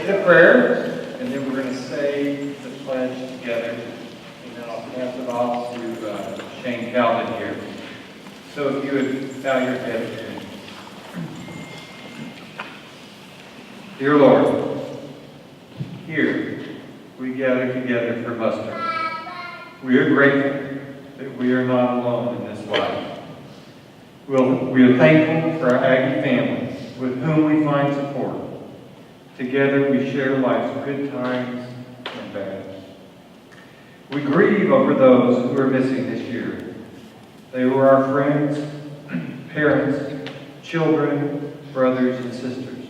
say the prayer, and then we're going to say the pledge together. And then I'll pass it off to Shane Calvin here. So if you would bow your head. Dear Lord, here we gather together for muster. We are grateful that we are not alone in this life. We are thankful for our Aggie family, with whom we find support. Together we share life's good times and bad. We grieve over those who are missing this year. They were our friends, parents, children, brothers, and sisters.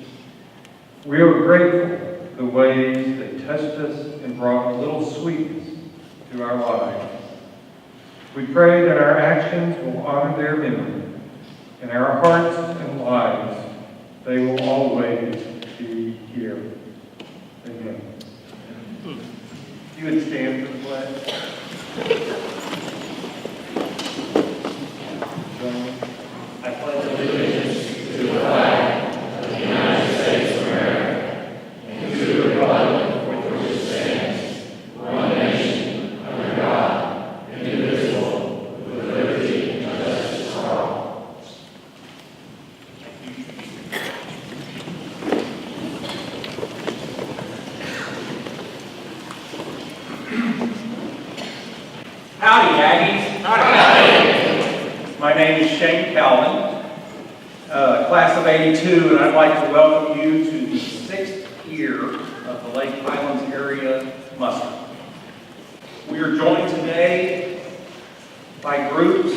We are grateful for the ways they touched us and brought a little sweetness to our lives. We pray that our actions will honor their memory. In our hearts and lives, they will always be here. Amen. You would stand for the pledge. I pledge allegiance to the flag of the United States of America and to the republic for which it stands, one nation, under God, indivisible, with liberty and justice for all. Howdy, Aggies. Howdy. My name is Shane Calvin, class of '82, and I'd like to welcome you to the 6th year of the Lake Highlands area muster. We are joined today by groups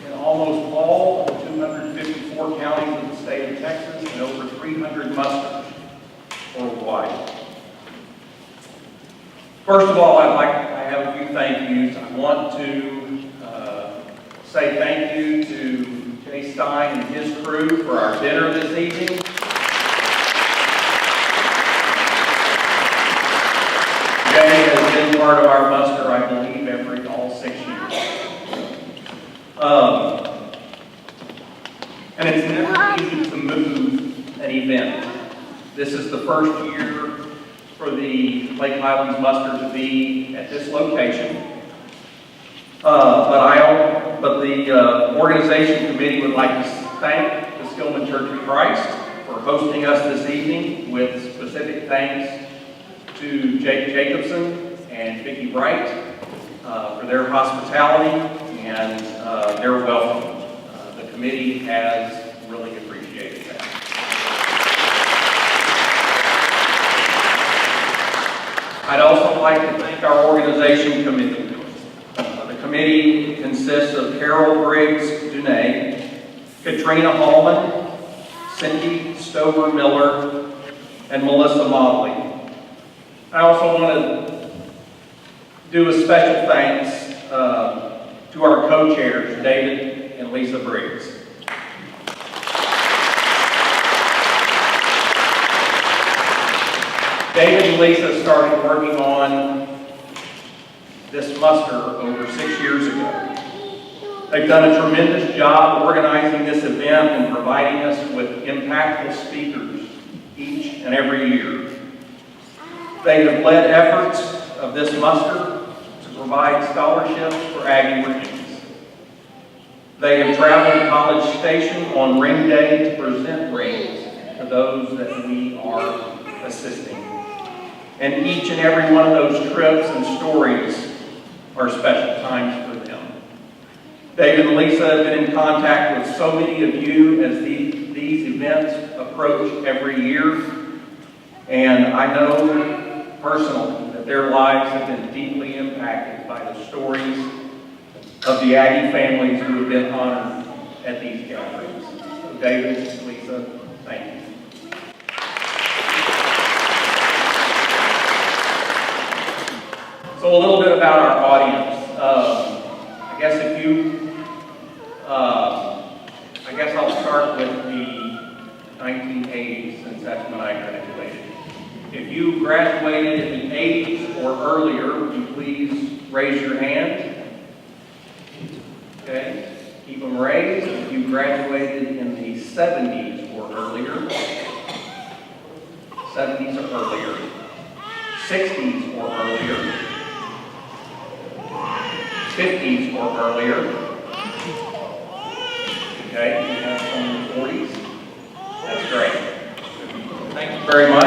in almost all of the 254 counties of the state of Texas and over 300 musters worldwide. First of all, I have a few thank yous. I want to say thank you to Jay Stein and his crew for our dinner this evening. Jay has been part of our muster, I believe, all 6 years. And it's never easy to move an event. This is the first year for the Lake Highlands muster to be at this location. But the organization committee would like to thank the Skillman Church of Christ for hosting us this evening, with specific thanks to Jake Jacobson and Vicki Bright for their hospitality and their welcome. The committee has really appreciated that. I'd also like to thank our organization committee. The committee consists of Carol Briggs Dunay, Katrina Hallman, Cindy Stover Miller, and Melissa Mobley. I also want to do a special thanks to our co-chairs, David and Lisa Briggs. David and Lisa started working on this muster over 6 years ago. They've done a tremendous job organizing this event and providing us with impactful speakers each and every year. They have led efforts of this muster to provide scholarships for Aggie rookies. They have traveled to College Station on ring day to present rings to those that we are assisting. And each and every one of those trips and stories are special times for them. David and Lisa have been in contact with so many of you as these events approach every year. And I know personally that their lives have been deeply impacted by the stories of the Aggie families who have been honored at these gatherings. So David and Lisa, thank you. So a little bit about our audience. I guess I'll start with the 1980s, since that's when I graduated. If you graduated in the 80s or earlier, would you please raise your hand? Okay, keep them raised. If you graduated in the 70s or earlier, 70s or earlier, 60s or earlier, 50s or earlier. Okay, you have some in the 40s. That's great. Thank you very much.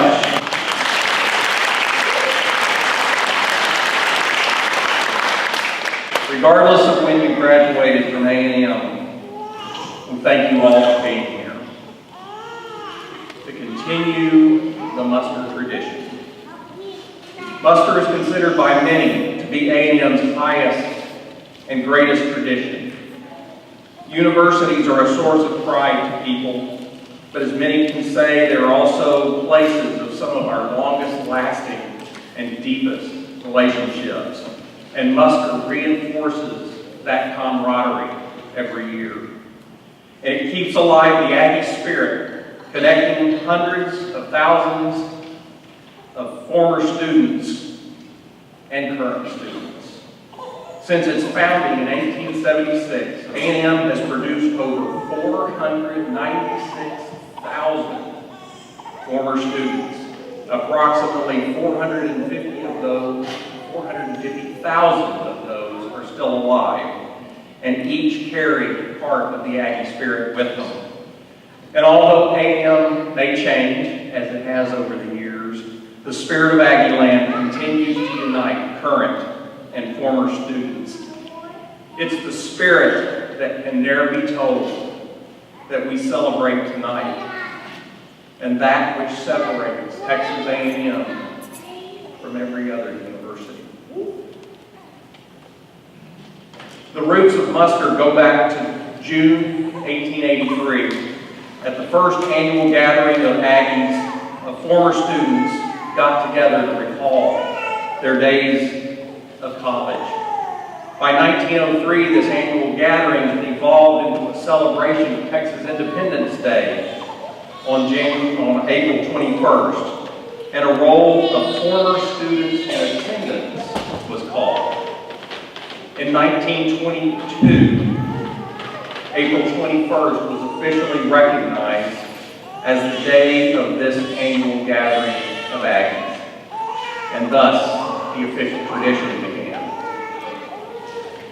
Regardless of when you graduated from A&M, we thank you all for being here to continue the Muster tradition. Muster is considered by many to be A&M's highest and greatest tradition. Universities are a source of pride to people, but as many can say, they're also places of some of our longest lasting and deepest relationships. And Muster reinforces that camaraderie every year. And it keeps alive the Aggie spirit, connecting hundreds of thousands of former students and current students. Since its founding in 1876, A&M has produced over 496,000 former students. Approximately 450,000 of those are still alive, and each carry part of the Aggie spirit with them. And although A&M may change, as it has over the years, the spirit of Aggie Land continues to unite current and former students. It's the spirit that can never be told that we celebrate tonight, and that which separates Texas A&M from every other university. The roots of Muster go back to June 1883. At the first annual gathering of Aggies, former students got together to recall their days of college. By 1903, this annual gathering had evolved into a celebration of Texas Independence Day on April 21st, and a roll of former students in attendance was called. In 1922, April 21st was officially recognized as the day of this annual gathering of Aggies, and thus the official tradition began.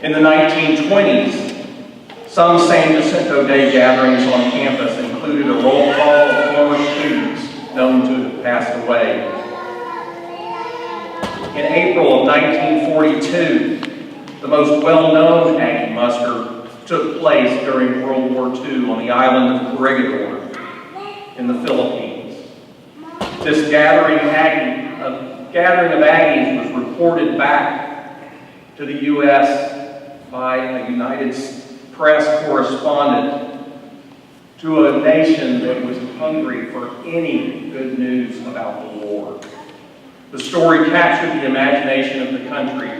In the 1920s, some San Jacinto Day gatherings on campus included a roll call of former students known to have passed away. In April of 1942, the most well-known Aggie Muster took place during World War II on the island of Corregidor in the Philippines. This gathering of Aggies was reported back to the U.S. by a United Press correspondent to a nation that was hungry for any good news about the war. The story captured the imagination of the country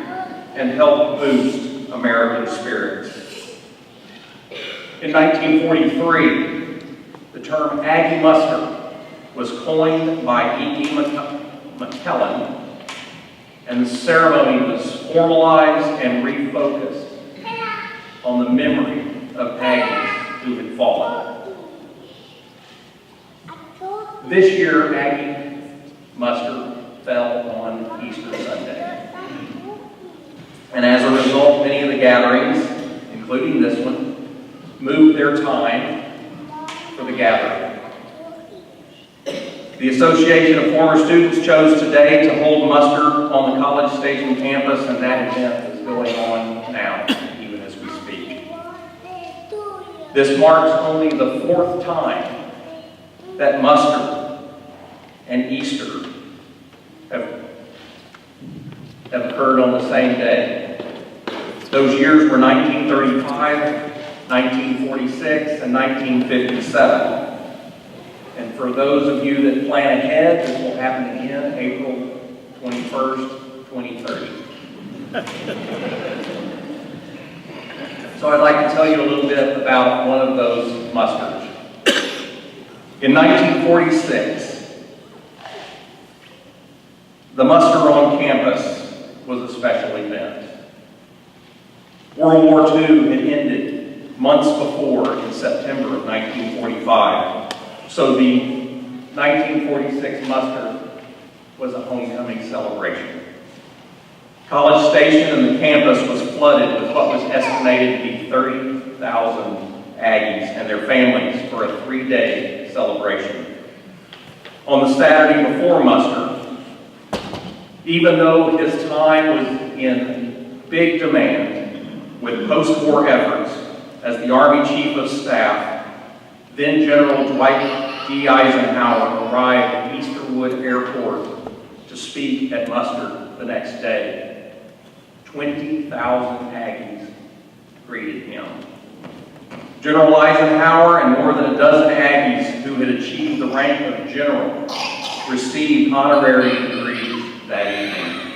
and helped boost American spirits. In 1943, the term Aggie Muster was coined by E.E. McKellen, and the ceremony was formalized and refocused on the memory of Aggies who had fallen. This year, Aggie Muster fell on Easter Sunday. And as a result, many of the gatherings, including this one, moved their time for the gathering. The Association of Former Students chose today to hold muster on the College Station campus, and that event is going on now, even as we speak. This marks only the 4th time that muster and Easter have occurred on the same day. Those years were 1935, 1946, and 1957. And for those of you that plan ahead, this will happen again April 21st, 2030. So I'd like to tell you a little bit about one of those musters. In 1946, the muster on campus was a special event. World War II had ended months before in September of 1945. So the 1946 muster was a homecoming celebration. College Station and the campus was flooded with what was estimated to be 30,000 Aggies and their families for a 3-day celebration. On the Saturday before muster, even though his time was in big demand with post-war efforts as the Army Chief of Staff, then General Dwight D. Eisenhower arrived at Easterwood Airport to speak at muster the next day. 20,000 Aggies greeted him. General Eisenhower and more than a dozen Aggies who had achieved the rank of general received honorary degrees that evening.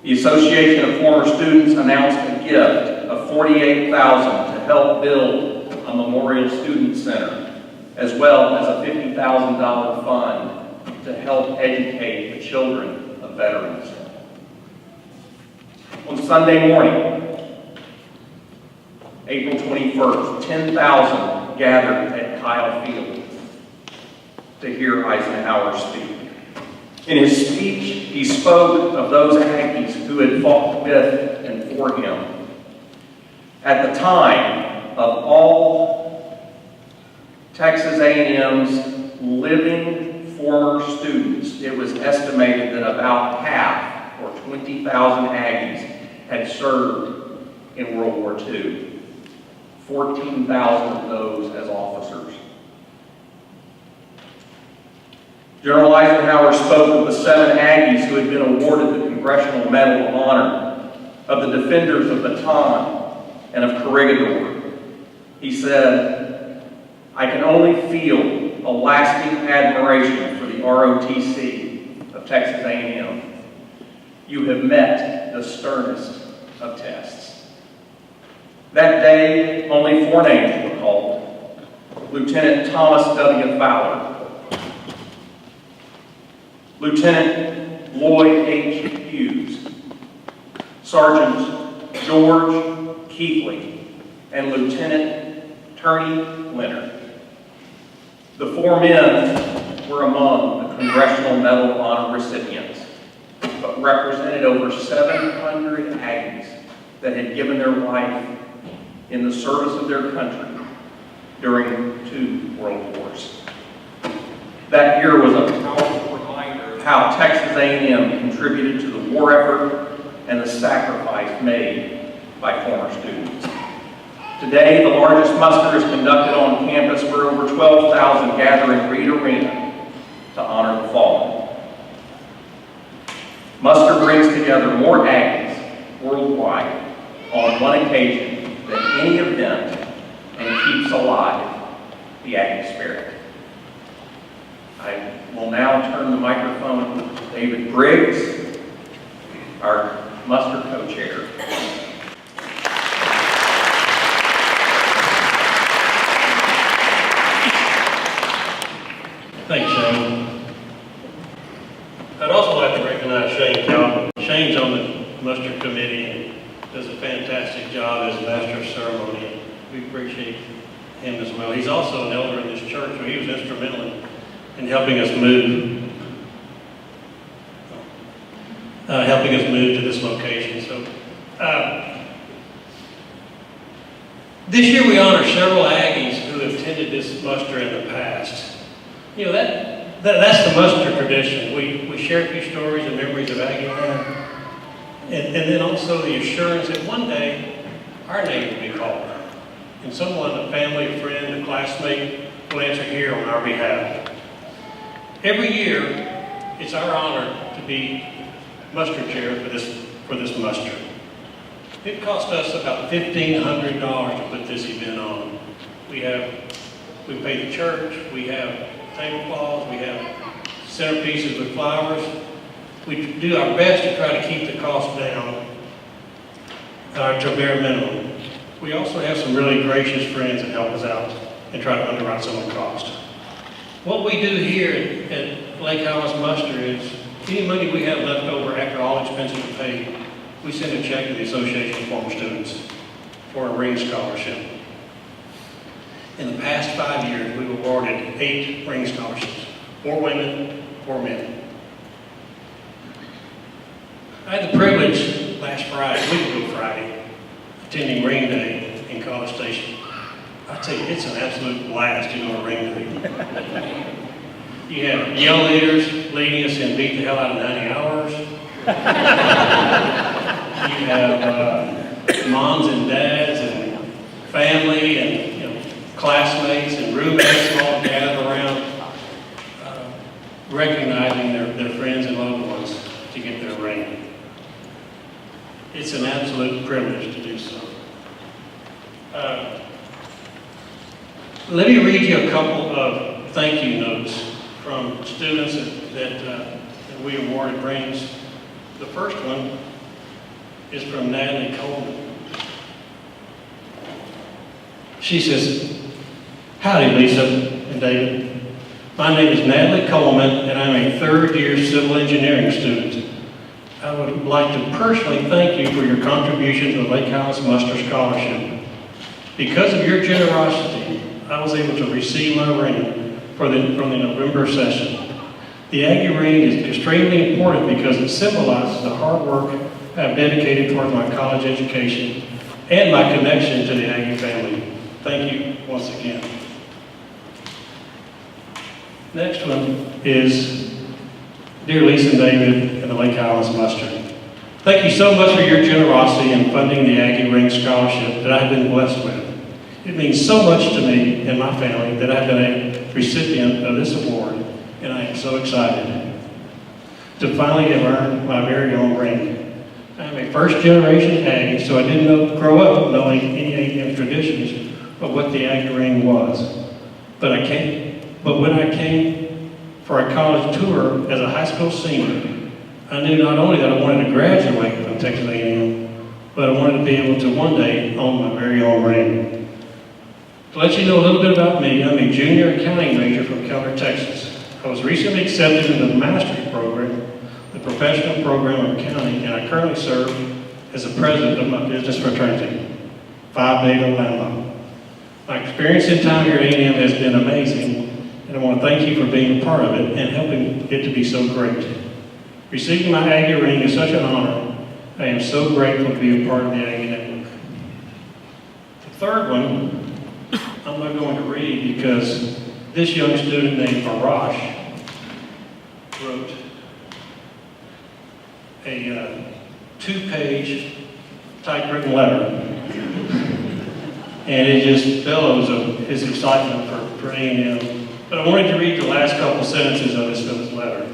The Association of Former Students announced a gift of $48,000 to help build a Memorial Student Center, as well as a $50,000 fund to help educate the children of veterans. On Sunday morning, April 21st, 10,000 gathered at Kyle Field to hear Eisenhower speak. In his speech, he spoke of those Aggies who had fought with and for him. At the time of all Texas A&M's living former students, it was estimated that about half, or 20,000 Aggies, had served in World War II. 14,000 of those as officers. General Eisenhower spoke of the 7 Aggies who had been awarded the Congressional Medal of Honor, of the Defenders of Baton and of Corregidor. He said, "I can only feel a lasting admiration for the ROTC of Texas A&M. You have met the sternest of tests." That day, only 4 names were called. Lieutenant Thomas W. Fowler, Lieutenant Lloyd H. Hughes, Sergeants George Keithley, and Lieutenant Turney Leonard. The 4 men were among the Congressional Medal of Honor recipients, but represented over 700 Aggies that had given their life in the service of their country during 2 world wars. That year was a powerful reminder of how Texas A&M contributed to the war effort and the sacrifice made by former students. Today, the largest muster is conducted on campus where over 12,000 gather in Reed Arena to honor the fallen. Muster brings together more Aggies worldwide on one occasion than any event and keeps alive the Aggie spirit. I will now turn the microphone to David Briggs, our muster co-chair. Thanks, Shane. I'd also like to recognize Shane Calvin. Shane's on the muster committee and does a fantastic job as master of ceremony. We appreciate him as well. He's also an elder in this church, so he was instrumental in helping us move to this location. So this year we honor several Aggies who have attended this muster in the past. You know, that's the muster tradition. We share a few stories and memories of Aggie land. And then also the assurance that one day our name will be called. And someone, a family, a friend, a classmate, will answer here on our behalf. Every year, it's our honor to be muster chair for this muster. It cost us about $1,500 to put this event on. We pay the church, we have tablecloths, we have centerpieces with flowers. We do our best to try to keep the cost down to a bare minimum. We also have some really gracious friends that help us out and try to underwrite some of the cost. What we do here at Lake Highlands Muster is any money we have left over after all expenses are paid, we send a check to the Association of Former Students for a ring scholarship. In the past 5 years, we've awarded 8 ring scholarships. 4 women, 4 men. I had the privilege last Friday, a week ago Friday, attending Ring Day in College Station. I tell you, it's an absolute blast to go to Ring Day. You have yell leaders leading us in Beat the Hell Out of 90 Hours. You have moms and dads and family and classmates and roommates all gathered around, recognizing their friends and loved ones to get their ring. It's an absolute privilege to do so. Let me read you a couple of thank you notes from students that we awarded rings. The first one is from Natalie Coleman. She says, "Howdy, Lisa and David. My name is Natalie Coleman, and I'm a third-year civil engineering student. I would like to personally thank you for your contribution to the Lake Highlands Muster Scholarship. Because of your generosity, I was able to receive my ring from the November session. The Aggie ring is extremely important because it symbolizes the hard work I have dedicated towards my college education and my connection to the Aggie family. Thank you once again." Next one is, "Dear Lisa and David and the Lake Highlands Muster, thank you so much for your generosity in funding the Aggie Ring Scholarship that I've been blessed with. It means so much to me and my family that I've been a recipient of this award, and I am so excited to finally have earned my very own ring. I'm a first-generation Aggie, so I didn't grow up knowing any Aggie traditions of what the Aggie ring was. But when I came for a college tour as a high school senior, I knew not only that I wanted to graduate from Texas A&M, but I wanted to be able to one day own my very own ring. To let you know a little bit about me, I'm a junior accounting major from Keller, Texas. I was recently accepted into the master's program, the professional program of accounting, and I currently serve as the president of my business fraternity, Phi Beta Lambda. My experience in time here at A&M has been amazing, and I want to thank you for being a part of it and helping it to be so great. Receiving my Aggie ring is such an honor. I am so grateful to be a part of the Aggie Network." The third one, I'm not going to read because this young student named Arash wrote a 2-page typewritten letter. And it just bellows of his excitement for A&M. But I wanted to read the last couple sentences of his letter.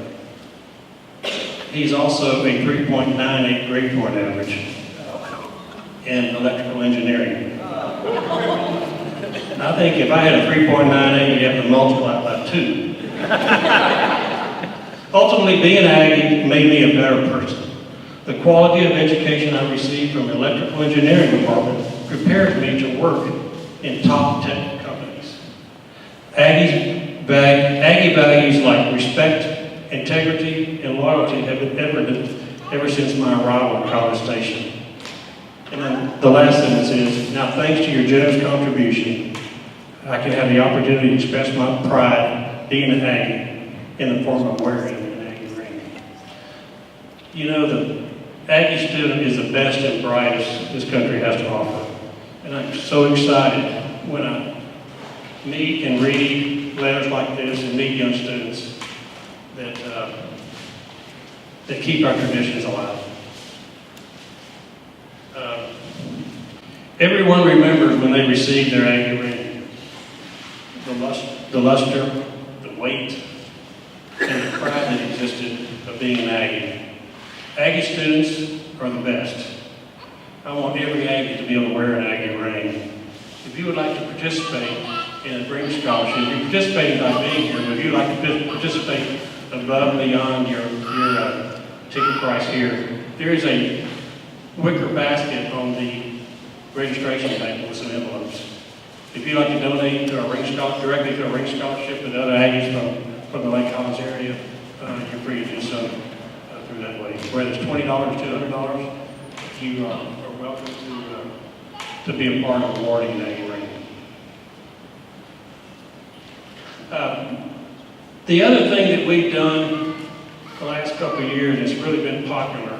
He's also a 3.98 grade point average in electrical engineering. I think if I had a 3.98, you'd have to multiply it by 2. Ultimately, being an Aggie made me a better person. The quality of education I received from the electrical engineering department prepared me to work in top tech companies. Aggie values like respect, integrity, and loyalty have been evident ever since my arrival at College Station. And then the last sentence is, "Now thanks to your generous contribution, I can have the opportunity to express my pride being an Aggie in the form of wearing an Aggie ring." You know, the Aggie student is the best and brightest this country has to offer. And I'm so excited when I meet and read letters like this and meet young students that keep our traditions alive. Everyone remembers when they received their Aggie ring. The luster, the weight, and the pride that existed of being an Aggie. Aggie students are the best. I want every Aggie to be able to wear an Aggie ring. If you would like to participate in a ring scholarship, you're participating by being here, but if you'd like to participate above and beyond your ticket price here, there is a wicker basket on the registration table with some envelopes. If you'd like to donate to a ring scholarship, directly to a ring scholarship with other Aggies from the Lake Highlands area, you're free to do so through that way. Whether it's $20, $200, you are welcome to be a part of awarding an Aggie ring. The other thing that we've done the last couple of years that's really been popular,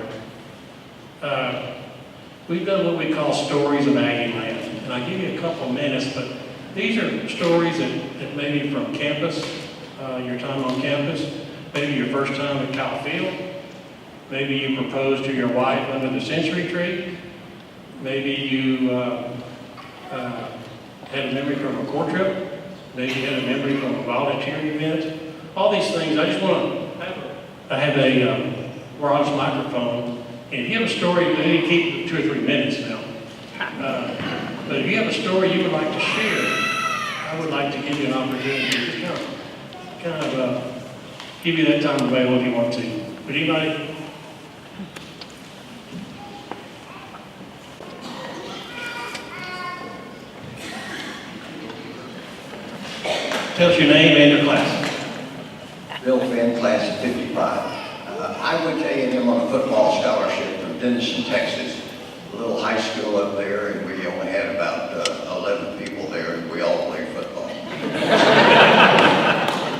we've done what we call Stories of Aggie Land. And I'll give you a couple minutes, but these are stories that maybe from campus, your time on campus, maybe your first time at Kyle Field, maybe you proposed to your wife under the century tree, maybe you had a memory from a court trip, maybe you had a memory from a volunteer event. All these things, I just want to, I have a Rod's microphone, and if you have a story, maybe keep 2 or 3 minutes now. But if you have a story you would like to share, I would like to give you an opportunity to kind of give you that time available if you want to. Would anybody? Tell us your name and your class. Bill Finn, class of 55. I went to A&M on a football scholarship from Denison, Texas, a little high school up there, and we only had about 11 people there, and we all played football.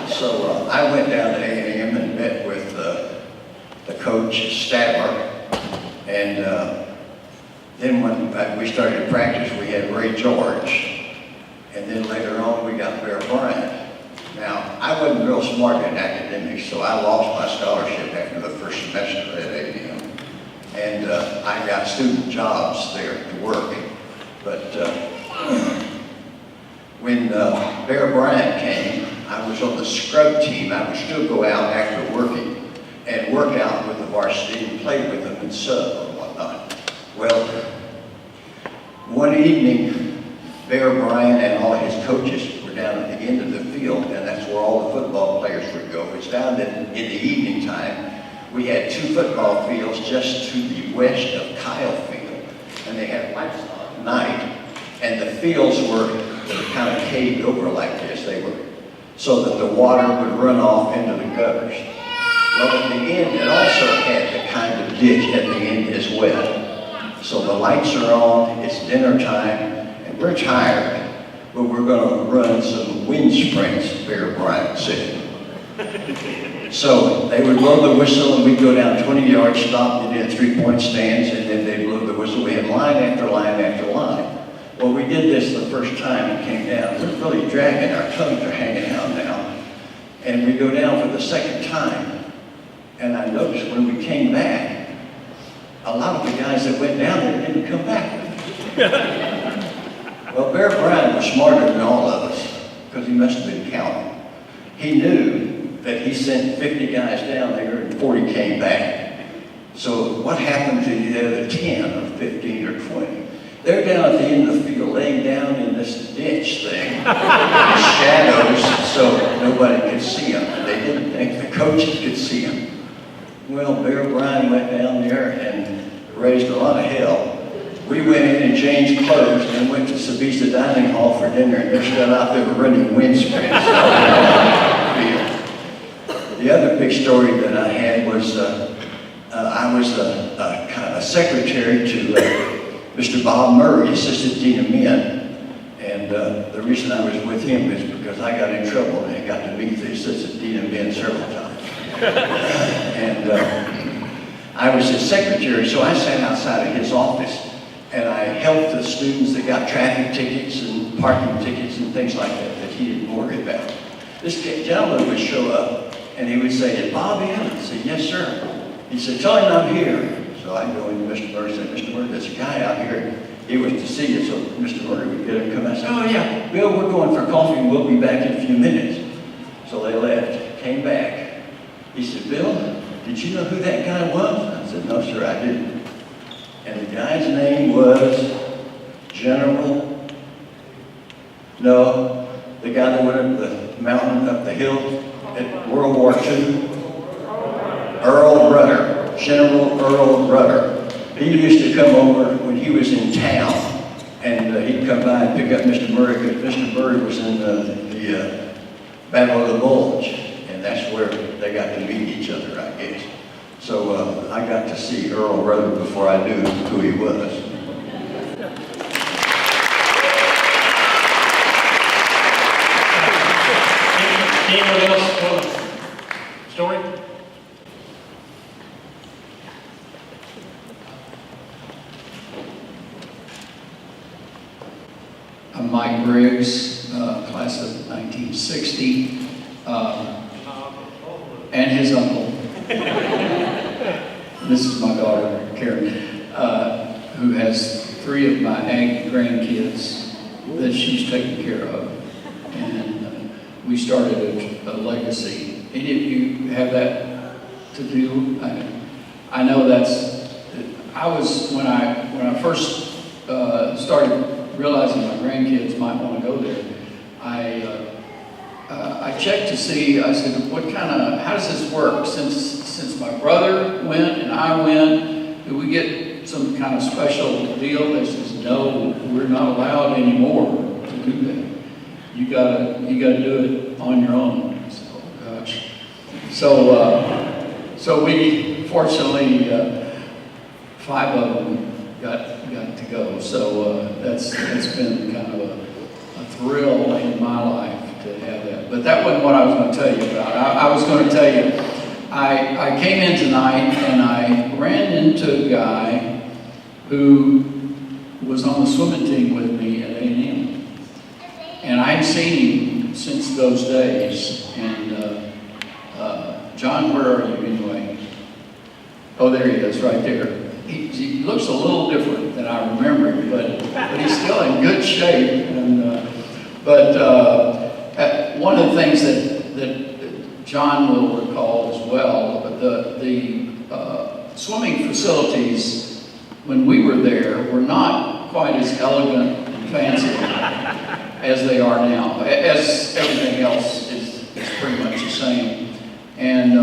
So I went down to A&M and met with the coach, Stadler, and then when we started practice, we had Ray George, and then later on we got Bear Bryant. Now, I wasn't real smart in academics, so I lost my scholarship after the first semester at A&M. And I got student jobs there to work. But when Bear Bryant came, I was on the scrub team. I would still go out after working and work out with the varsity and play with them and sub and whatnot. Well, one evening, Bear Bryant and all his coaches were down at the end of the field, and that's where all the football players would go. It's down in the evening time. We had 2 football fields just to the west of Kyle Field, and they had lights on at night, and the fields were kind of caved over like this. They were so that the water would run off into the gutters. Well, at the end, it also had the kind of ditch at the end as well. So the lights are on, it's dinner time, and we're tired, but we're going to run some wind sprints, Bear Bryant said. So they would blow the whistle, and we'd go down 20 yards, stop, and did 3-point stands, and then they'd blow the whistle. We had line after line after line. Well, we did this the first time and came down. We're really dragging, our tongues are hanging out now. And we go down for the second time, and I noticed when we came back, a lot of the guys that went down there didn't come back with us. Well, Bear Bryant was smarter than all of us, because he must have been counting. He knew that he sent 50 guys down there and 40 came back. So what happened to the other 10 or 15 or 20? They're down at the end of the field, laying down in this ditch thing, in shadows, so nobody could see them. And they didn't think the coaches could see them. Well, Bear Bryant went down there and raised a lot of hell. We went in and changed clothes and went to Sabisa Dining Hall for dinner, and they're still out there running wind sprints. The other big story that I had was I was a secretary to Mr. Bob Murray, Assistant Dean of Men, and the reason I was with him is because I got in trouble and I got to meet the Assistant Dean of Men several times. And I was his secretary, so I sat outside of his office and I helped the students that got traffic tickets and parking tickets and things like that that he didn't worry about. This gentleman would show up and he would say, "Is Bob in?" I'd say, "Yes, sir." He said, "Tell him I'm here." So I go into Mr. Murray and say, "Mr. Murray, there's a guy out here. He was to see you." So Mr. Murray would get him to come out and say, "Oh yeah, Bill, we're going for coffee and we'll be back in a few minutes." So they left, came back. He said, "Bill, did you know who that guy was?" I said, "No, sir, I didn't." And the guy's name was the guy that went up the mountain, up the hill at World War II, Earl Rudder, General Earl Rudder. He used to come over when he was in town, and he'd come by and pick up Mr. Murray, because Mr. Murray was in the Battle of the Bulge, and that's where they got to meet each other, I guess. So I got to see Earl Rudder before I knew who he was. Anyone else want to 60, and his uncle. This is my daughter, Karen, who has 3 of my Aggie grandkids that she's taken care of. And we started a legacy. Any of you have that to do? I know when I first started realizing my grandkids might want to go there, I checked to see, I said, how does this work? Since my brother went and I went, do we get some kind of special deal that says, no, we're not allowed anymore to do that. You gotta do it on your own. I said, oh gosh. So we, fortunately, 5 of them got to go. So that's been kind of a thrill in my life to have that. But that wasn't what I was going to tell you about. I was going to tell you, I came in tonight and I ran into a guy who was on the swimming team with me at A&M. And I hadn't seen him since those days. And John, where are you anyway? Oh, there he is, right there. He looks a little different than I remember him, but he's still in good shape. And one of the things that John will recall as well, the swimming facilities when we were there were not quite as elegant and fancy as they are now. As everything else is pretty much the same. And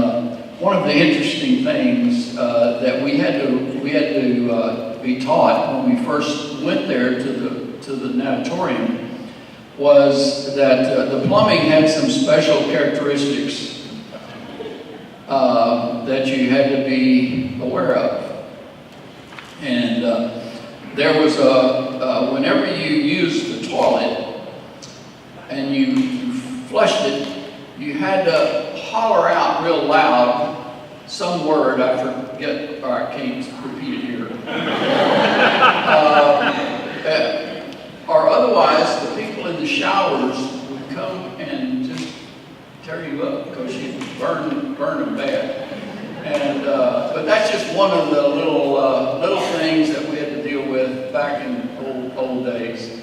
one of the interesting things that we had to be taught when we first went there to the natatorium was that the plumbing had some special characteristics that you had to be aware of. And there was whenever you used the toilet and you flushed it, you had to holler out real loud some word, I forget, or I can't repeat it here. Or otherwise, the people in the showers would come and just tear you up because you burn them bad. And but that's just one of the little things that we had to deal with back in old days.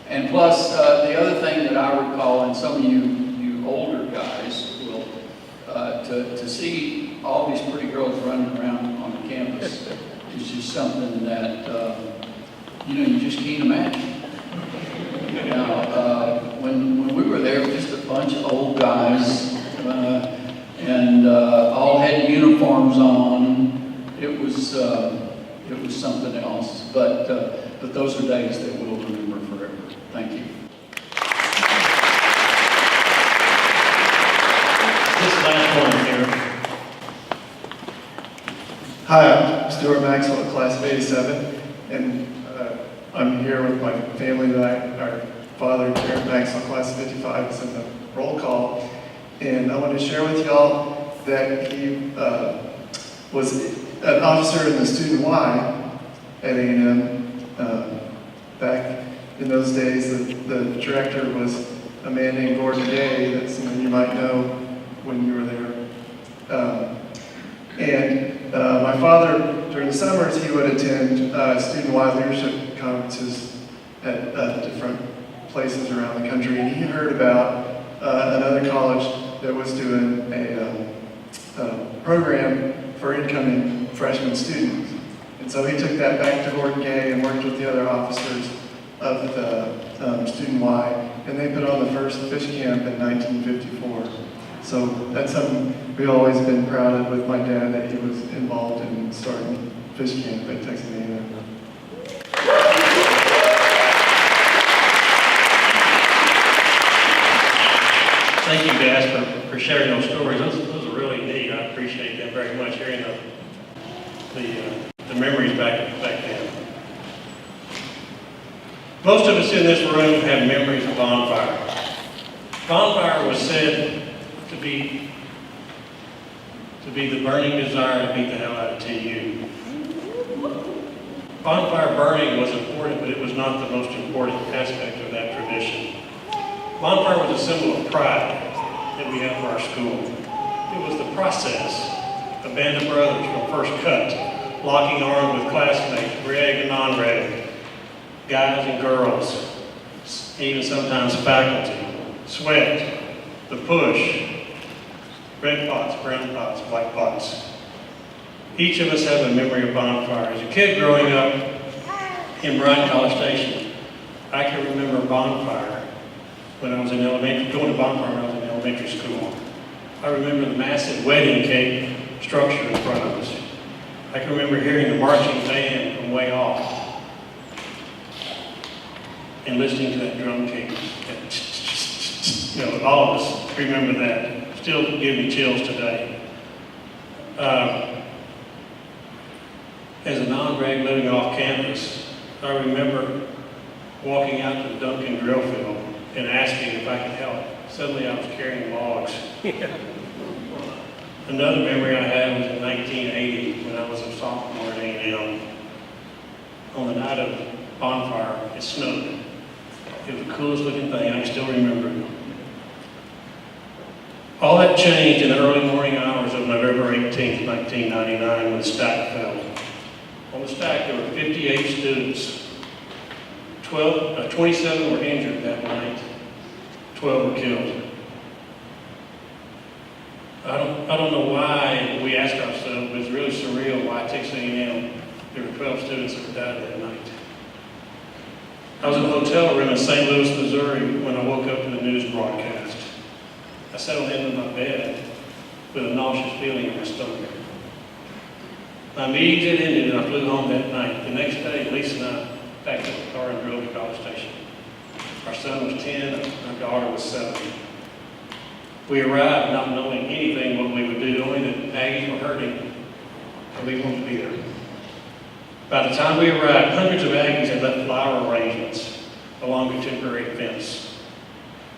And plus, the other thing that I recall, and some of you older guys will, to see all these pretty girls running around on the campus is just something that you just can't imagine. Now, when we were there, just a bunch of old guys, and all had uniforms on. It was something else. But those are days that we'll remember forever. Thank you. This last one here. Hi, I'm Stuart Maxwell, class of '87, and I'm here with my family tonight. Our father, Jared Maxwell, class of '55, is in the roll call, and I want to share with y'all that he was an officer in the Student Y at A&M. Back in those days, the director was a man named Gordon Day. That's someone you might know when you were there. My father, during the summers, he would attend student-wide leadership conferences at different places around the country, and he heard about another college that was doing a program for incoming freshman students. And so he took that back to Gordon Gay and worked with the other officers of the student-wide, and they put on the first fish camp in 1954. So that's something we've always been proud of with my dad, that he was involved in starting fish camp at Texas A&M. Thank you guys for sharing those stories. Those are really neat. I appreciate them very much, hearing the memories back then. Most of us in this room have memories of bonfire. Bonfire was said to be the burning desire to beat the hell out of TU. Bonfire burning was important, but it was not the most important aspect of that tradition. Bonfire was a symbol of pride. that we have for our school. It was the process. A band of brothers from first cut, locking arms with classmates, reg and non-reg, guys and girls, even sometimes faculty, sweat, the push, red pots, brown pots, white pots. Each of us have a memory of bonfire. As a kid growing up in Bryan College Station, I can remember bonfire when I was in elementary, going to bonfire when I was in elementary school. I remember the massive wedding cake structure in front of us. I can remember hearing the marching band from way off and listening to that drum kit. You know, all of us remember that. Still give me chills today. As a non-reg living off campus, I remember walking out to the Duncan drill field and asking if I could help. Suddenly I was carrying logs. Another memory I had was in 1980 when I was a sophomore at A&M. On the night of bonfire, it snowed. It was the coolest looking thing, I can still remember it. All that changed in the early morning hours of November 18th, 1999, when the stack fell. On the stack, there were 58 students. 27 were injured that night. 12 were killed. I don't know why we ask ourselves, but it's really surreal why Texas A&M, there were 12 students that died that night. I was in a hotel room in St. Louis, Missouri when I woke up to the news broadcast. I settled into my bed with a nauseous feeling in my stomach. My meetings had ended and I flew home that night. The next day, Lisa and I packed up the car and drove to College Station. Our son was 10, our daughter was 7. We arrived not knowing anything what we would do, only that Aggies were hurting and we wanted to be there. By the time we arrived, hundreds of Aggies had left flower arrangements along the temporary fence.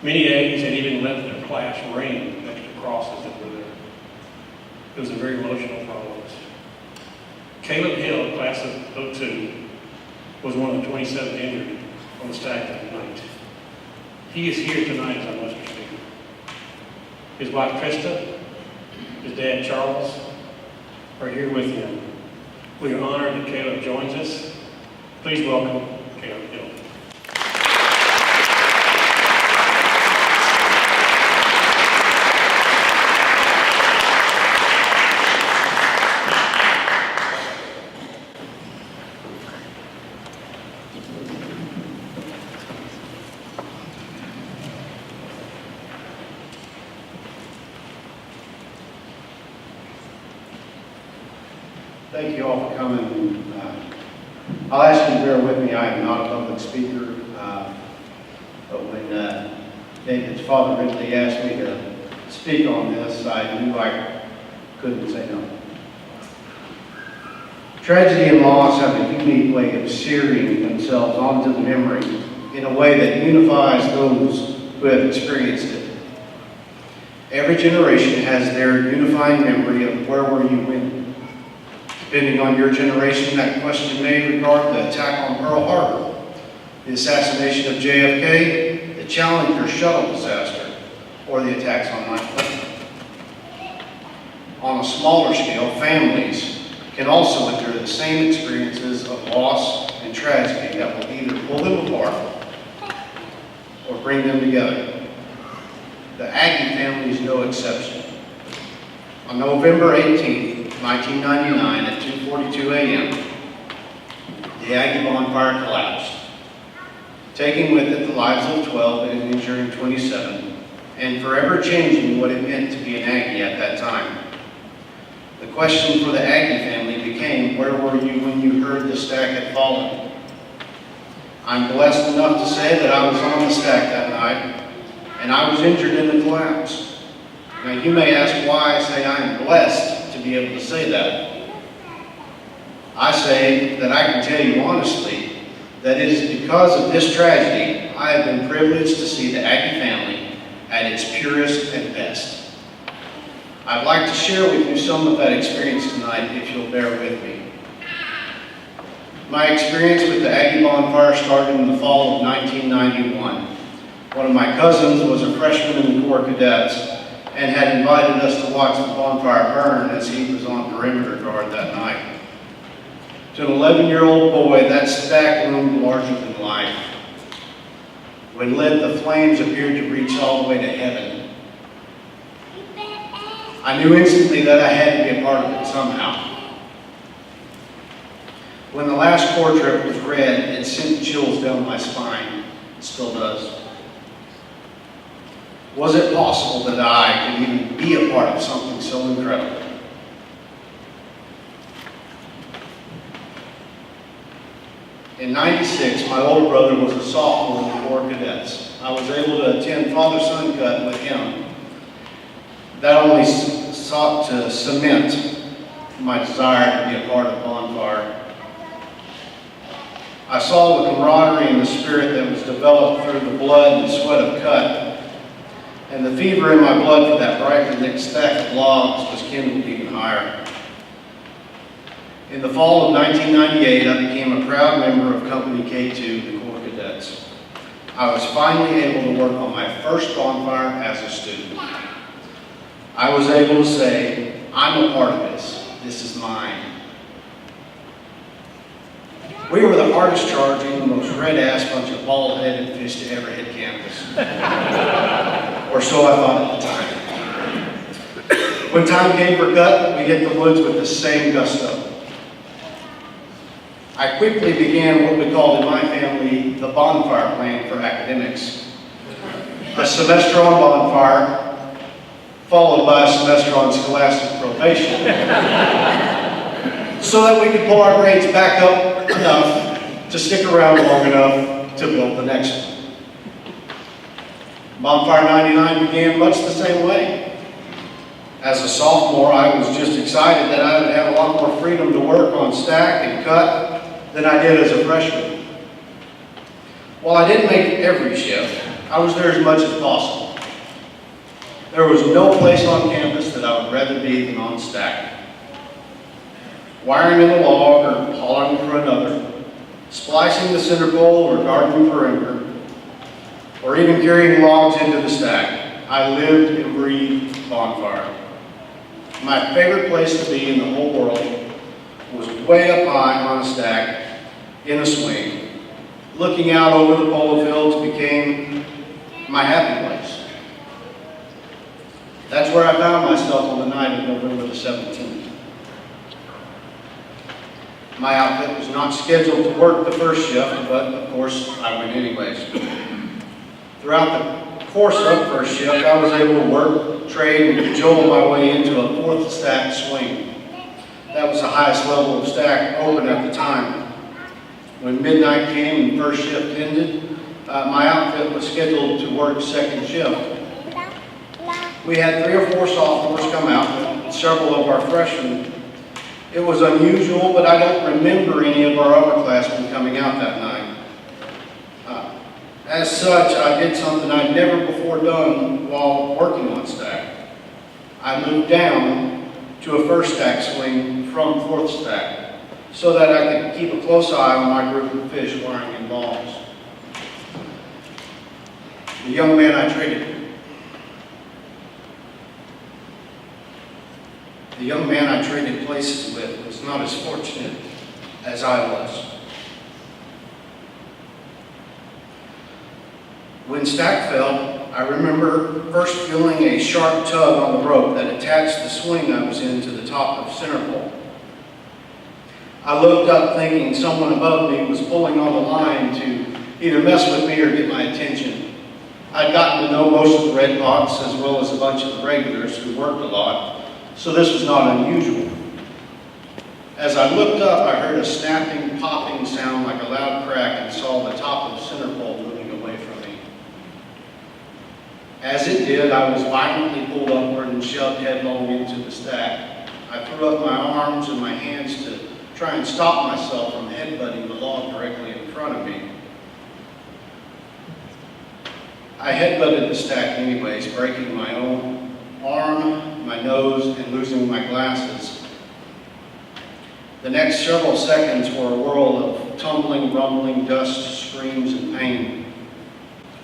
Many Aggies had even left their class ring next to the crosses that were there. It was a very emotional for all of us. Caleb Hill, class of 02, was one of the 27 injured on the stack that night. He is here tonight as our muster speaker. His wife Krista, his dad Charles, are here with him. We are honored that Caleb joins us. Please welcome Caleb Hill. Thank you all for coming. I'll ask you to bear with me. I am not a public speaker, but when David's father originally asked me to speak on this, I knew I couldn't say no. Tragedy and loss have a unique way of searing themselves onto the memory in a way that unifies those who have experienced it. Every generation has their unifying memory of where were you when. Depending on your generation, that question may regard the attack on Pearl Harbor, the assassination of JFK, the Challenger shuttle disaster, or the attacks on 9/11. On a smaller scale, families can also endure the same experiences of loss and tragedy that will either pull them apart or bring them together. The Aggie family is no exception. On November 18th, 1999 at 2:42 a.m., the Aggie bonfire collapsed, taking with it the lives of 12 and injuring 27, and forever changing what it meant to be an Aggie at that time. The question for the Aggie family became, where were you when you heard the stack had fallen? I'm blessed enough to say that I was on the stack that night, and I was injured in the collapse. Now you may ask why I say I am blessed to be able to say that. I say that I can tell you honestly that it is because of this tragedy I have been privileged to see the Aggie family at its purest and best. I'd like to share with you some of that experience tonight if you'll bear with me. My experience with the Aggie bonfire started in the fall of 1991. One of my cousins was a freshman in the Corps Cadets, and had invited us to watch the bonfire burn as he was on perimeter guard that night. To an 11-year-old boy, that stack loomed larger than life. When lit, the flames appeared to reach all the way to heaven. I knew instantly that I had to be a part of it somehow. When the last core trip was read, it sent chills down my spine. It still does. Was it possible that I could even be a part of something so incredible? In '96, my older brother was a sophomore in the Corps Cadets. I was able to attend father-son cut with him. That only sought to cement my desire to be a part of Bonfire. I saw the camaraderie and the spirit that was developed through the blood and sweat of cut, and the fever in my blood for that brightly lit stack of logs was kindled even higher. In the fall of 1998, I became a proud member of Company K2, the Corps Cadets. I was finally able to work on my first bonfire as a student. I was able to say, I'm a part of this. This is mine. We were the hardest charging, most red-ass bunch of bald-headed fish to ever hit campus. Or so I thought at the time. When time came for cut, we hit the woods with the same gusto. I quickly began what we called in my family the bonfire plan for academics. A semester on bonfire, followed by a semester on scholastic probation, so that we could pull our grades back up enough to stick around long enough to build the next one. Bonfire 99 began much the same way. As a sophomore, I was just excited that I would have a lot more freedom to work on stack and cut than I did as a freshman. While I didn't make every shift, I was there as much as possible. There was no place on campus that I would rather be than on stack. Wiring in a log or hauling for another, splicing the center pole or guarding the perimeter, or even carrying logs into the stack, I lived and breathed bonfire. My favorite place to be in the whole world was way up high on a stack in a swing. Looking out over the polo fields became my happy place. That's where I found myself on the night of November the 17th. My outfit was not scheduled to work the first shift, but of course I went anyways. Throughout the course of first shift, I was able to work, trade, and cajole my way into a fourth stack swing. That was the highest level of stack open at the time. When midnight came and first shift ended, my outfit was scheduled to work second shift. We had 3 or 4 sophomores come out, and several of our freshmen. It was unusual, but I don't remember any of our upperclassmen coming out that night. As such, I did something I'd never before done while working on stack. I moved down to a first stack swing from fourth stack, so that I could keep a close eye on my group of fish wiring in balls. The young man I traded places with was not as fortunate as I was. When stack fell, I remember first feeling a sharp tug on the rope that attached the swing I was in to the top of center pole. I looked up thinking someone above me was pulling on the line to either mess with me or get my attention. I'd gotten to know most of the red pots as well as a bunch of the regulars who worked a lot, so this was not unusual. As I looked up, I heard a snapping, popping sound like a loud crack and saw the top of center pole moving away from me. As it did, I was violently pulled upward and shoved headlong into the stack. I threw up my arms and my hands to try and stop myself from headbutting the log directly in front of me. I headbutted the stack anyways, breaking my own arm, my nose, and losing my glasses. The next several seconds were a whirl of tumbling, rumbling, dust, screams, and pain.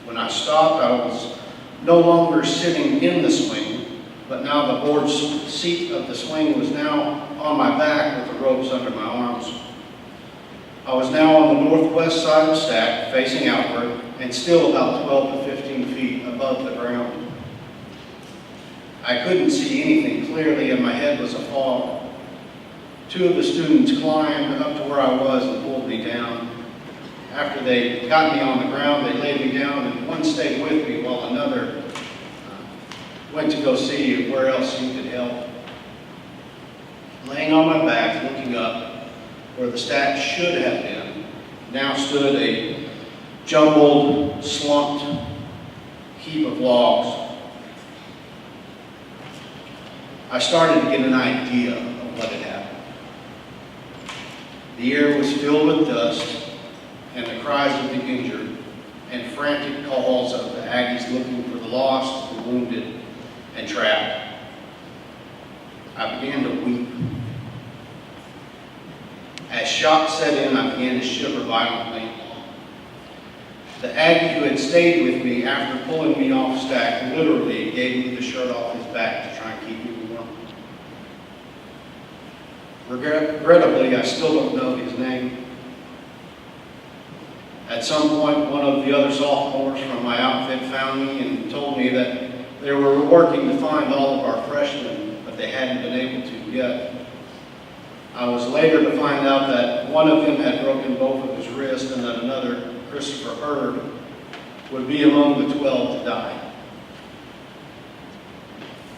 When I stopped, I was no longer sitting in the swing, but now the board seat of the swing was now on my back with the ropes under my arms. I was now on the northwest side of the stack, facing outward, and still about 12 to 15 feet above the ground. I couldn't see anything clearly and my head was a fog. Two of the students climbed up to where I was and pulled me down. After they got me on the ground, they laid me down and one stayed with me while another went to go see where else he could help. Laying on my back, looking up, where the stack should have been, now stood a jumbled, slumped heap of logs. I started to get an idea of what had happened. The air was filled with dust and the cries of the injured and frantic calls of the Aggies looking for the lost, the wounded, and trapped. I began to weep. As shock set in, I began to shiver violently. The Aggie who had stayed with me after pulling me off stack literally gave me the shirt off his back to try and keep me warm. Regrettably, I still don't know his name. At some point, one of the other sophomores from my outfit found me and told me that they were working to find all of our freshmen, but they hadn't been able to yet. I was later to find out that one of them had broken both of his wrists and that another, Christopher Hurd, would be among the 12 to die.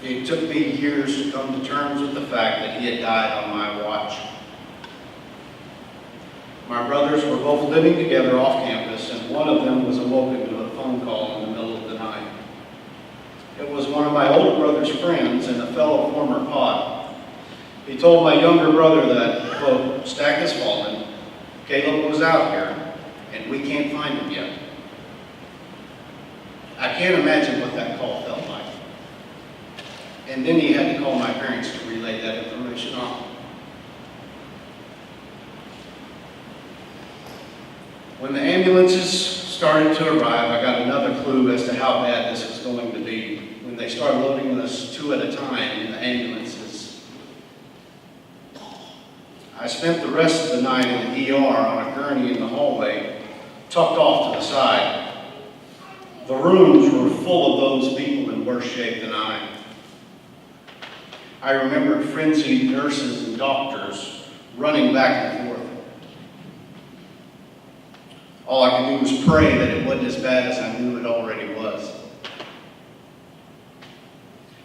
It took me years to come to terms with the fact that he had died on my watch. My brothers were both living together off campus, and one of them was awoken to a phone call in the middle of the night. It was one of my older brother's friends and a fellow former pod. He told my younger brother that, quote, "Stack has fallen, Caleb was out here, and we can't find him yet." I can't imagine what that call felt like. And then he had to call my parents to relay that information on. When the ambulances started to arrive, I got another clue as to how bad this was going to be. When they started loading us two at a time in the ambulances, I spent the rest of the night in the ER on a gurney in the hallway, tucked off to the side. The rooms were full of those people in worse shape than I. I remembered frenzied nurses and doctors running back and forth. All I could do was pray that it wasn't as bad as I knew it already was.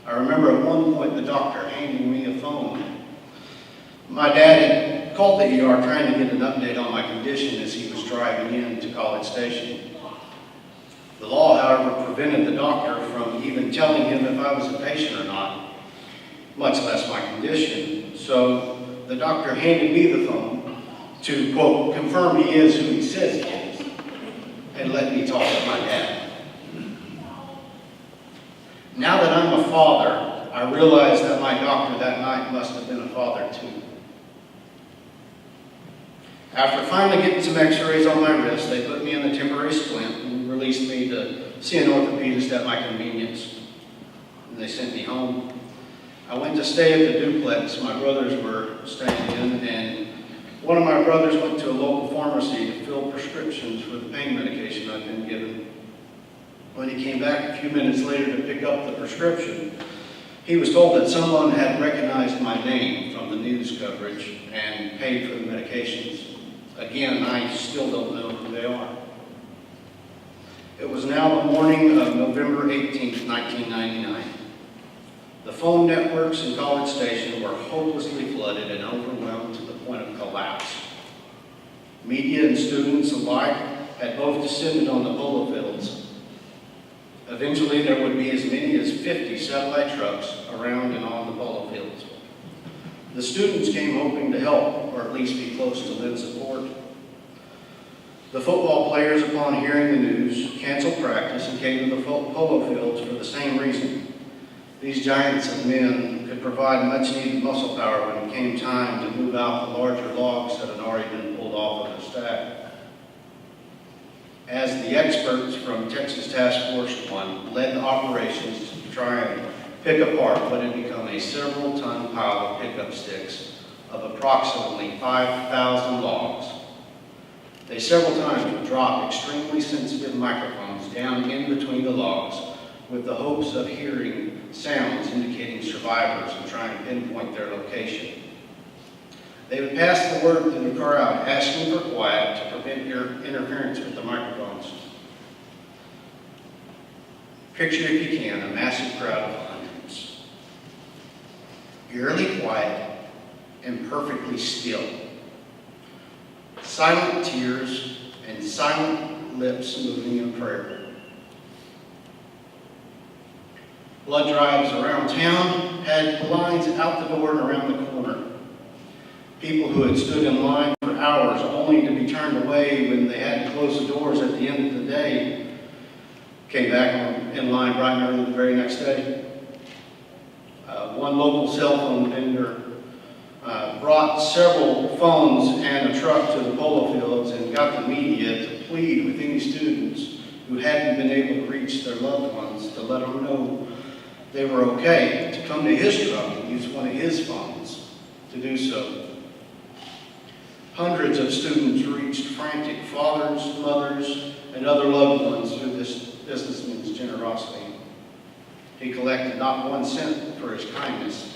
I remember at one point the doctor handing me a phone. My dad had called the ER trying to get an update on my condition as he was driving in to College Station. The law, however, prevented the doctor from even telling him if I was a patient or not, much less my condition. So the doctor handed me the phone to, quote, confirm he is who he says he is, and let me talk to my dad. Now that I'm a father, I realize that my doctor that night must have been a father too. After finally getting some x-rays on my wrist, they put me in a temporary splint and released me to see an orthopedist at my convenience. And they sent me home. I went to stay at the duplex my brothers were staying in, and one of my brothers went to a local pharmacy to fill prescriptions for the pain medication I'd been given. When he came back a few minutes later to pick up the prescription, he was told that someone had recognized my name from the news coverage and paid for the medications. Again, I still don't know who they are. It was now the morning of November 18th, 1999. The phone networks in College Station were hopelessly flooded and overwhelmed to the point of collapse. Media and students alike had both descended on the polo fields. Eventually, there would be as many as 50 satellite trucks around and on the polo fields. The students came hoping to help, or at least be close to lend support. The football players, upon hearing the news, canceled practice and came to the polo fields for the same reason. These giants of men could provide much-needed muscle power when it came time to move out the larger logs that had already been pulled off of the stack. As the experts from Texas Task Force 1 led the operations to try and pick apart what had become a several-ton pile of pickup sticks of approximately 5,000 logs. They several times would drop extremely sensitive microphones down in between the logs with the hopes of hearing sounds indicating survivors and trying to pinpoint their location. They would pass the word to the crowd, asking for quiet to prevent interference with the microphones. Picture, if you can, a massive crowd of hundreds, eerily quiet and perfectly still. Silent tears and silent lips moving in prayer. Blood drives around town had lines out the door and around the corner. People who had stood in line for hours only to be turned away when they had to close the doors at the end of the day came back in line bright and early the very next day. One local cell phone vendor brought several phones and a truck to the polo fields and got the media to plead with any students who hadn't been able to reach their loved ones to let them know they were okay to come to his truck and use one of his phones to do so. Hundreds of students reached frantic fathers, mothers, and other loved ones through this businessman's generosity. He collected not 1 cent for his kindness.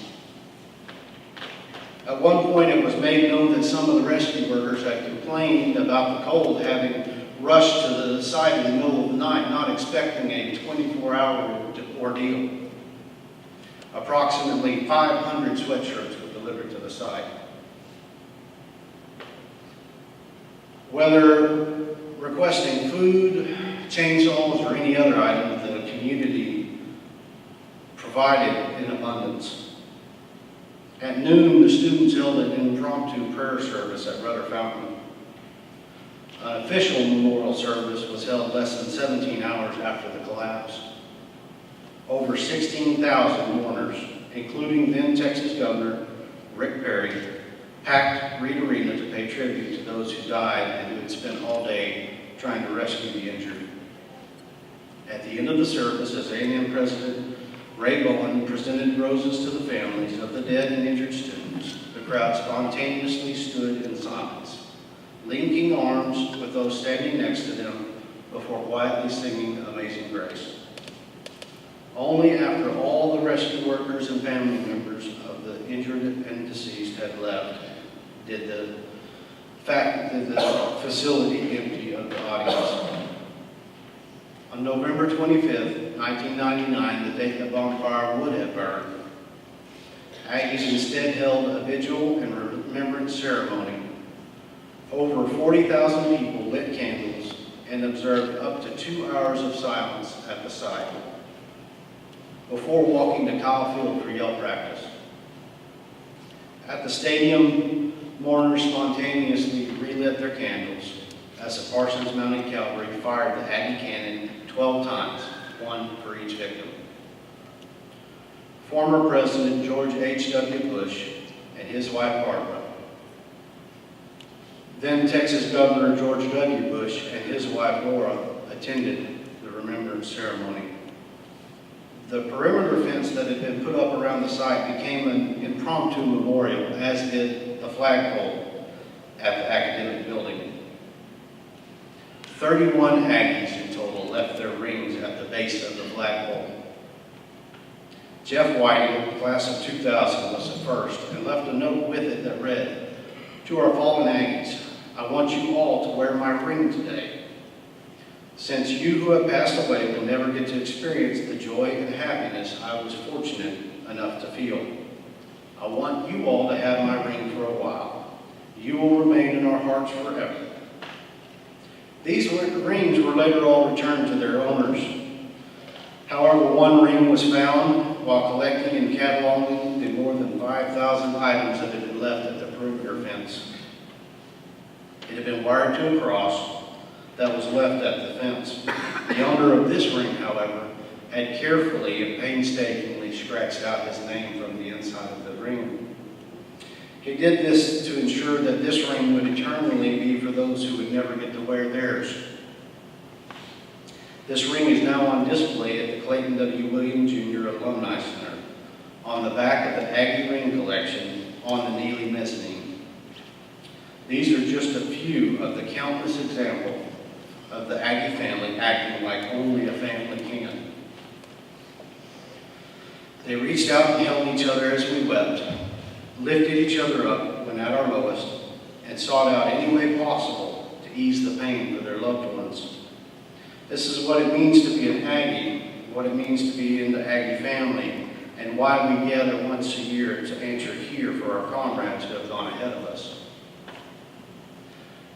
At one point, it was made known that some of the rescue workers had complained about the cold, having rushed to the site in the middle of the night, not expecting a 24-hour ordeal. Approximately 500 sweatshirts were delivered to the site. Whether requesting food, chainsaws, or any other item, the community provided in abundance. At noon, the students held an impromptu prayer service at Rudder Fountain. An official memorial service was held less than 17 hours after the collapse. Over 16,000 mourners, including then Texas Governor Rick Perry, packed Reed Arena to pay tribute to those who died and who had spent all day trying to rescue the injured. At the end of the service, as A&M President Ray Bowen presented roses to the families of the dead and injured students, the crowd spontaneously stood in silence, linking arms with those standing next to them before quietly singing Amazing Grace. Only after all the rescue workers and family members of the injured and deceased had left did the facility empty of the audience. On November 25th, 1999, the date the bonfire would have burned, Aggies instead held a vigil and remembrance ceremony. Over 40,000 people lit candles and observed up to 2 hours of silence at the site before walking to Kyle Field for yell practice. At the stadium, mourners spontaneously relit their candles as the Parsons Mounted Cavalry fired the Aggie cannon 12 times, one for each victim. Former President George H.W. Bush and his wife Barbara, then Texas Governor George W. Bush and his wife Laura attended the remembrance ceremony. The perimeter fence that had been put up around the site became an impromptu memorial, as did the flagpole at the academic building. 31 Aggies in total left their rings at the base of the flagpole. Jeff Whiting, class of 2000, was the first and left a note with it that read, "To our fallen Aggies, I want you all to wear my ring today. Since you who have passed away will never get to experience the joy and happiness I was fortunate enough to feel, I want you all to have my ring for a while. You will remain in our hearts forever." These rings were later all returned to their owners. However, one ring was found while collecting and cataloging the more than 5,000 items that had been left at the perimeter fence. It had been wired to a cross that was left at the fence. The owner of this ring, however, had carefully and painstakingly scratched out his name from the inside of the ring. He did this to ensure that this ring would eternally be for those who would never get to wear theirs. This ring is now on display at the Clayton W. Williams Jr. Alumni Center. on the back of the Aggie ring collection on the Neely mezzanine. These are just a few of the countless examples of the Aggie family acting like only a family can. They reached out and held each other as we wept, lifted each other up when at our lowest, and sought out any way possible to ease the pain for their loved ones. This is what it means to be an Aggie, what it means to be in the Aggie family, and why we gather once a year to answer here for our comrades who have gone ahead of us.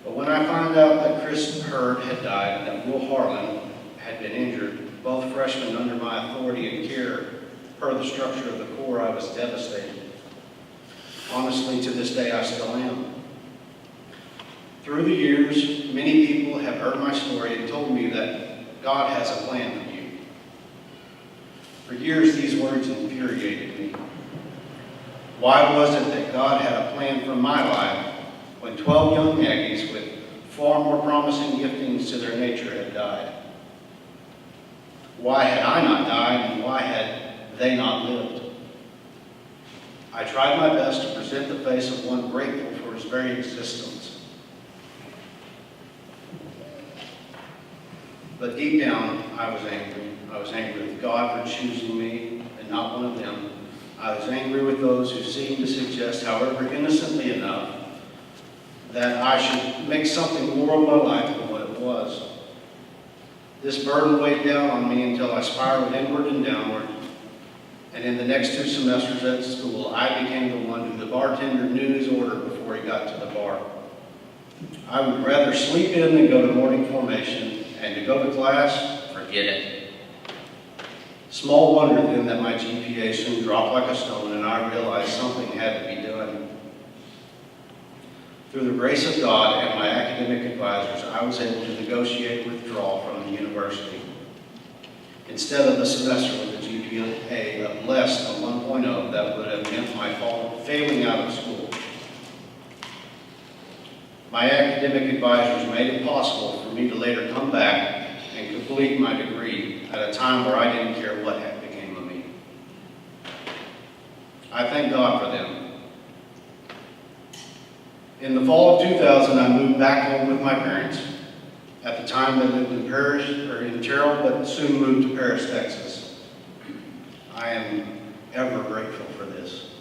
But when I found out that Chris Hurd had died and that Will Harlan had been injured, both freshmen under my authority and care, per the structure of the Corps, I was devastated. Honestly, to this day, I still am. Through the years, many people have heard my story and told me that God has a plan for you. For years, these words infuriated me. Why was it that God had a plan for my life when 12 young Aggies with far more promising giftings to their nature had died? Why had I not died, and why had they not lived? I tried my best to present the face of one grateful for his very existence. But deep down, I was angry. I was angry with God for choosing me and not one of them. I was angry with those who seemed to suggest, however innocently enough, that I should make something more of my life than what it was. This burden weighed down on me until I spiraled inward and downward. And in the next 2 semesters at school, I became the one who the bartender knew his order before he got to the bar. I would rather sleep in than go to morning formation, and to go to class, forget it. Small wonder then that my GPA soon dropped like a stone, and I realized something had to be done. Through the grace of God and my academic advisors, I was able to negotiate withdrawal from the university. Instead of the semester with a GPA of less than 1.0, that would have meant my failing out of school. My academic advisors made it possible for me to later come back and complete my degree at a time where I didn't care what became of me. I thank God for them. In the fall of 2000, I moved back home with my parents. At the time, they lived in Terrell, but soon moved to Paris, Texas. I am ever grateful for this.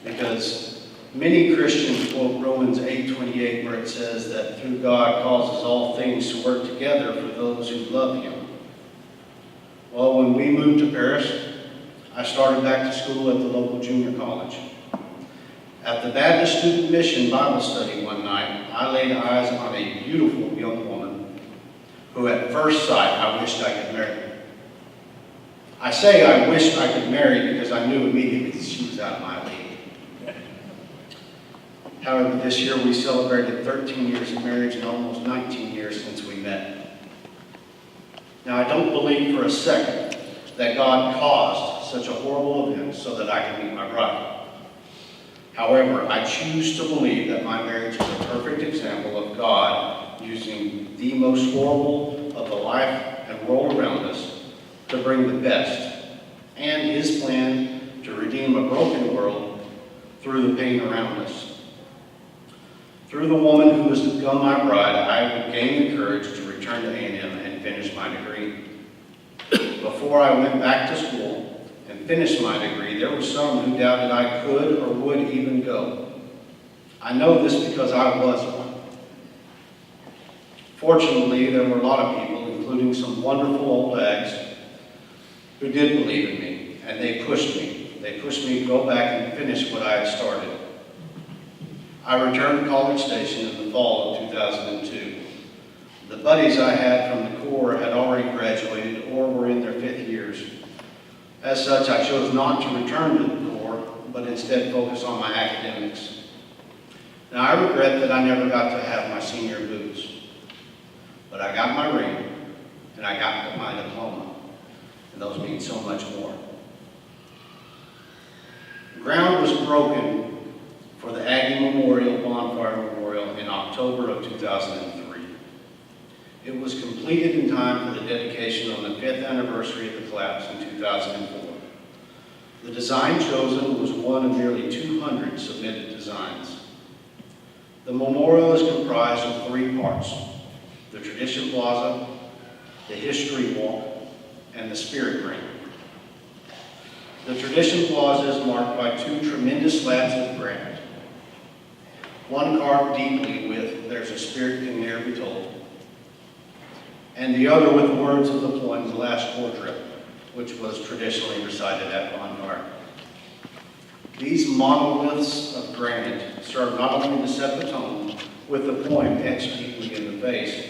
Because many Christians quote Romans 8:28, where it says that through God causes all things to work together for those who love Him. Well, when we moved to Paris, I started back to school at the local junior college. At the Baptist Student Mission Bible study one night, I laid eyes on a beautiful young woman who at first sight I wished I could marry. I say I wished I could marry because I knew immediately that she was out of my league. However, this year we celebrated 13 years of marriage and almost 19 years since we met. Now, I don't believe for a second that God caused such a horrible event so that I could meet my bride. However, I choose to believe that my marriage is a perfect example of God using the most horrible of the life and world around us to bring the best, and His plan to redeem a broken world through the pain around us. Through the woman who was to become my bride, I would gain the courage to return to A&M and finish my degree. Before I went back to school and finished my degree, there were some who doubted I could or would even go. I know this because I was one. Fortunately, there were a lot of people, including some wonderful old Ags, who did believe in me, and they pushed me. They pushed me to go back and finish what I had started. I returned to College Station in the fall of 2002. The buddies I had from the Corps had already graduated or were in their 5th years. As such, I chose not to return to the Corps, but instead focus on my academics. Now, I regret that I never got to have my senior boots, but I got my ring, and I got my diploma, and those mean so much more. The ground was broken for the Aggie Memorial Bonfire Memorial in October of 2003. It was completed in time for the dedication on the 5th anniversary of the collapse in 2004. design chosen was one of nearly 200 submitted designs. The memorial is comprised of 3 parts: the Tradition Plaza, the History Walk, and the Spirit Ring. The Tradition Plaza is marked by 2 tremendous slabs of granite, one carved deeply with "There's a Spirit Can Ne'er Be Told," and the other with the words of the poem "The Last War Trip," which was traditionally recited at Bonfire. These monoliths of granite serve not only to set the tone with the poem etched deeply in the face,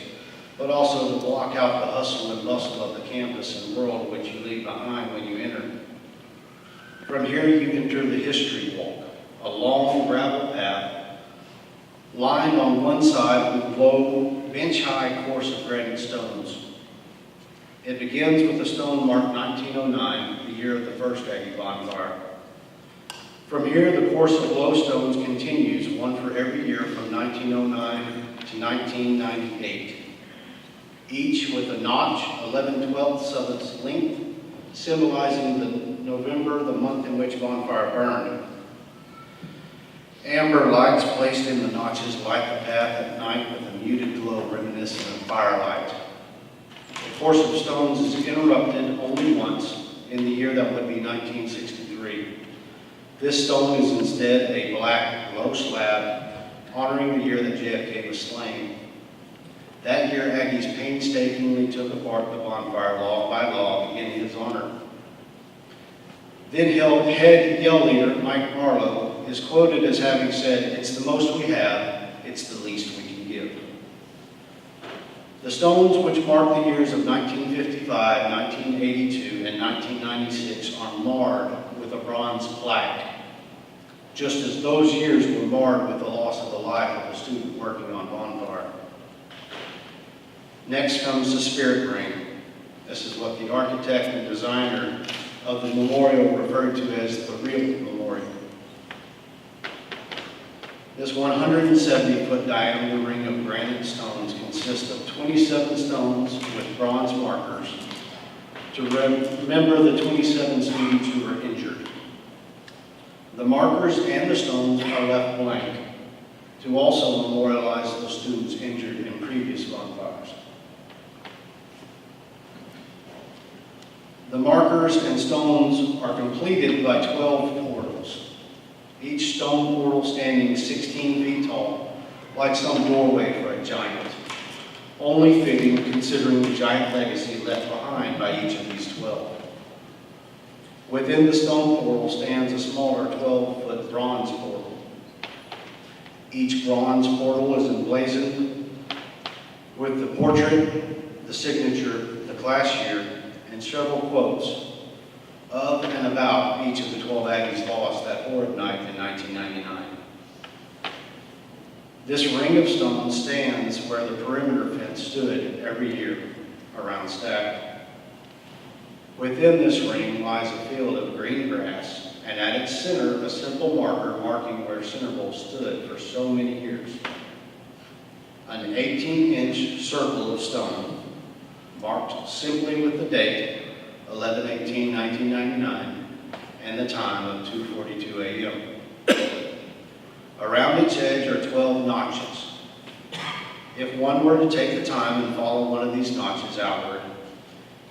but also to block out the hustle and bustle of the campus and world which you leave behind when you enter. From here you enter the History Walk, a long gravel path lined on one side with low, bench-high course of granite stones. It begins with a stone marked 1909, the year of the first Aggie bonfire. From here, the course of low stones continues, one for every year from 1909 to 1998, each with a notch 11/12 of its length, symbolizing the November, the month in which bonfire burned. Amber lights placed in the notches light the path at night with a muted glow reminiscent of firelight. The course of stones is interrupted only once, in the year that would be 1963. This stone is instead a black, low slab, honoring the year that JFK was slain. That year, Aggies painstakingly took apart the bonfire log by log in his honor. Then head yell leader Mike Marlowe is quoted as having said, "It's the most we have, it's the least we can give." The stones which mark the years of 1955, 1982, and 1996 are marred with a bronze plaque, just as those years were marred with the loss of the life of a student working on bonfire. Next comes the Spirit Ring. This is what the architect and designer of the memorial referred to as the real memorial. This 170-foot diameter ring of granite stones consists of 27 stones with bronze markers to remember the 27 students who were injured. The markers and the stones are left blank to also memorialize those students injured in previous bonfires. The markers and stones are completed by 12 portals, each stone portal standing 16 feet tall, like some doorway for a giant, only fitting considering the giant legacy left behind by each of these 12. Within the stone portal stands a smaller 12-foot bronze portal. Each bronze portal is emblazoned with the portrait, the signature, the class year, and several quotes of and about each of the 12 Aggies lost that horrid night in 1999. This ring of stones stands where the perimeter fence stood every year around Stack. Within this ring lies a field of green grass, and at its center a simple marker marking where Centerville stood for so many years. An 18-inch circle of stone marked simply with the date 11/18/1999 and the time of 2:42 a.m. Around its edge are 12 notches. If one were to take the time and follow one of these notches outward,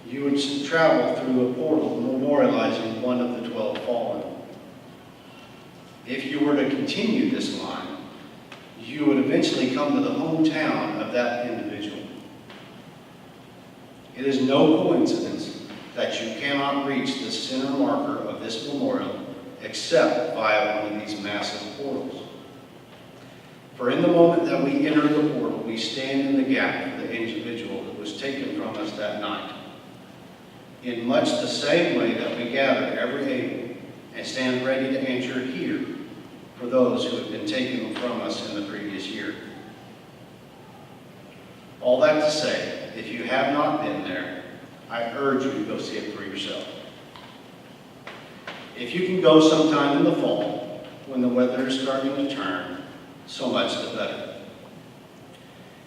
you would travel through a portal memorializing one of the 12 fallen. If you were to continue this line, you would eventually come to the hometown of that individual. It is no coincidence that you cannot reach the center marker of this memorial except via one of these massive portals. For in the moment that we enter the portal, we stand in the gap for the individual who was taken from us that night. In much the same way that we gather every April and stand ready to enter here for those who have been taken from us in the previous year. All that to say, if you have not been there, I urge you to go see it for yourself. If you can go sometime in the fall, when the weather is starting to turn, so much the better.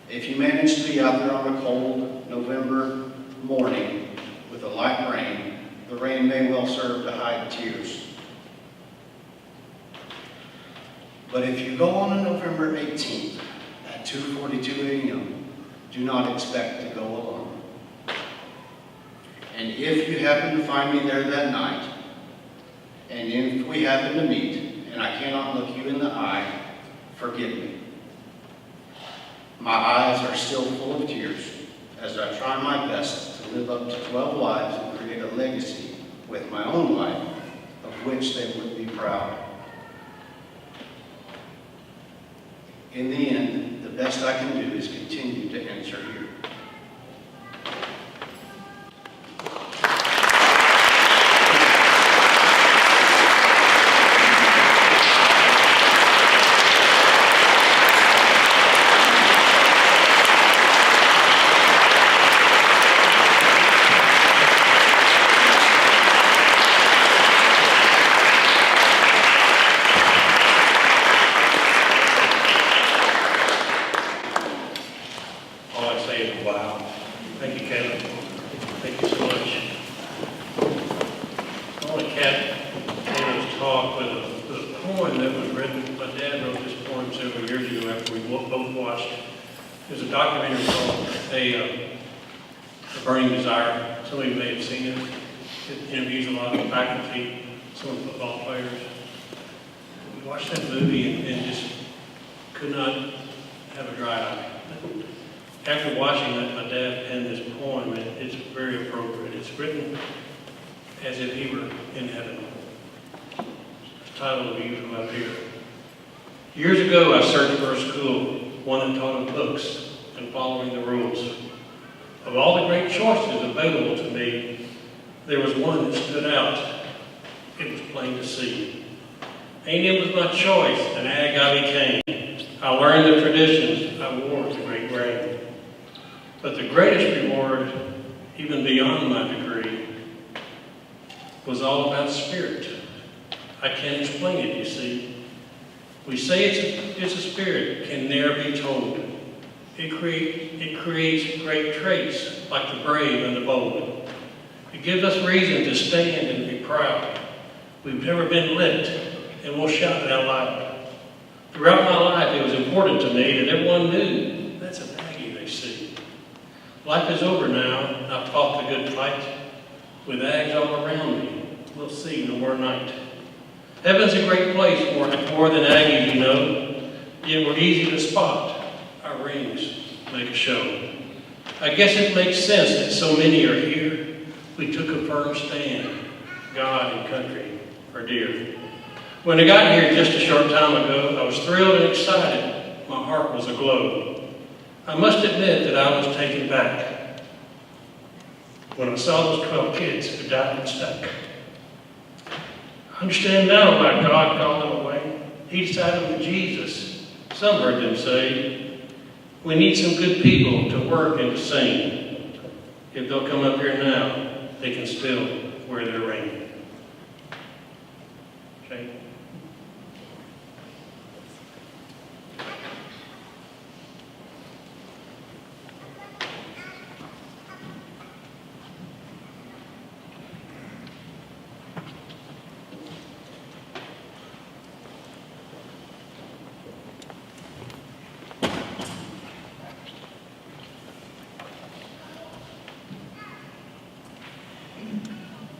If you manage to be out there on a cold November morning with a light rain, the rain may well serve to hide tears. But if you go on November 18th at 2:42 a.m., do not expect to go alone. And if you happen to find me there that night, and if we happen to meet, and I cannot look you in the eye, forgive me. My eyes are still full of tears as I try my best to live up to 12 lives and create a legacy with my own life, of which they would be proud. In the end, the best I can do is continue to answer here. All I say is, wow. Thank you, Kevin. Thank you so much. I want to cap Taylor's talk with a poem that was written. My dad wrote this poem several years ago after we both watched. There's a documentary called A Burning Desire. Some of you may have seen it. It interviews a lot of faculty, some of the football players. We watched that movie and just could not have a dry eye. After watching that, my dad penned this poem, and it's very appropriate. It's written as if he were in heaven. The title of you from up here. Years ago, I searched for a school, one that taught of books and following the rules. Of all the great choices available to me, there was one that stood out. It was plain to see. A&M was my choice, and ag I became. I learned the traditions, I wore the great grain. But the greatest reward, even beyond my degree, was all about spirit. I can't explain it, you see. We say it's a spirit, can ne'er be told. It creates great traits, like the brave and the bold. It gives us reason to stand and be proud. We've never been licked, and we'll shout it out loud. Throughout my life, it was important to me that everyone knew that's an Aggie they see. Life is over now. I've fought the good fight. With Ags all around me, we'll see no more night. Heaven's a great place more than Aggies, you know. Yet we're easy to spot. Our rings make a show. I guess it makes sense that so many are here. We took a firm stand. God and country are dear. When I got here just a short time ago, I was thrilled and excited. My heart was aglow. I must admit that I was taken back when I saw those 12 kids who died in stack. I understand now why God called them away. He decided with Jesus. Some heard them say, we need some good people to work and to sing. If they'll come up here now, they can still wear their ring. Okay?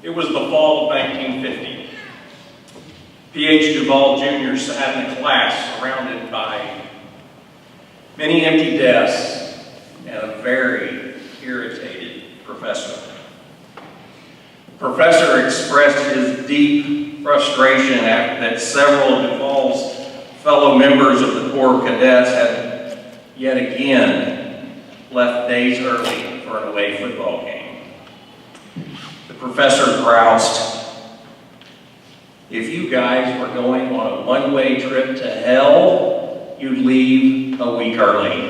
It was the fall of 1950. P.H. Duval Jr. sat in a class surrounded by many empty desks and a very irritated professor. The professor expressed his deep frustration that several of Duval's fellow members of the Corps of Cadets had yet again left days early for an away football game. The professor groused, if you guys were going on a one-way trip to hell, you'd leave a week early.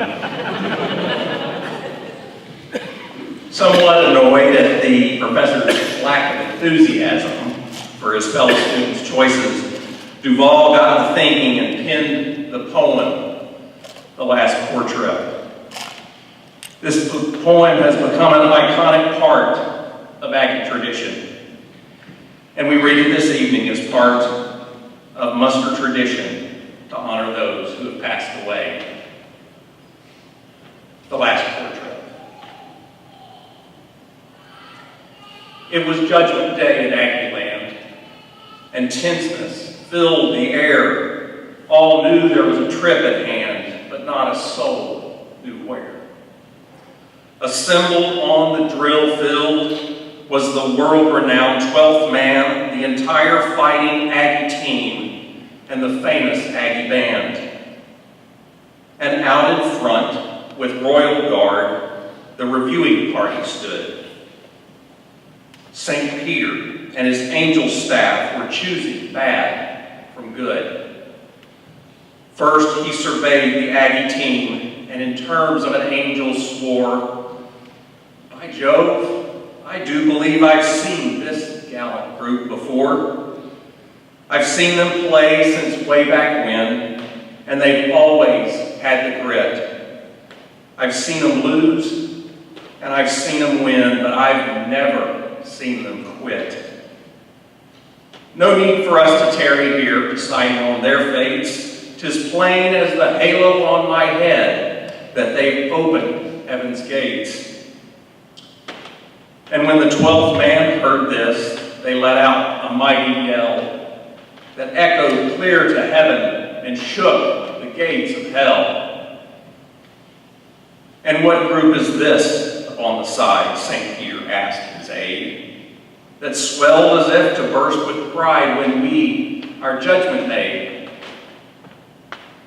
Somewhat annoyed at the professor's lack of enthusiasm for his fellow students' choices, Duval got to thinking and penned the poem, The Last Corps Trip. This poem has become an iconic part of Aggie tradition, and we read it this evening as part of Muster tradition to honor passed away. The last portrait. It was Judgment Day in Aggieland, and tenseness filled the air. All knew there was a trip at hand, but not a soul knew where. Assembled on the drill field was the world-renowned 12th man, the entire fighting Aggie team, and the famous Aggie band. And out in front, with royal guard, the reviewing party stood. St. Peter and his angel staff were choosing bad from good. First, he surveyed the Aggie team, and in terms of an angel swore, "By Jove, I do believe I've seen this gallant group before. I've seen them play since way back when, and they've always had the grit. I've seen them lose, and I've seen them win, but I've never seen them quit. No need for us to tarry here deciding on their fates. 'Tis plain as the halo on my head that they've opened heaven's gates." And when the 12th man heard this, they let out a mighty yell that echoed clear to heaven and shook the gates of hell. "And what group is this upon the side?" St. Peter asked his aide, "that swelled as if to burst with pride when we our judgment made?"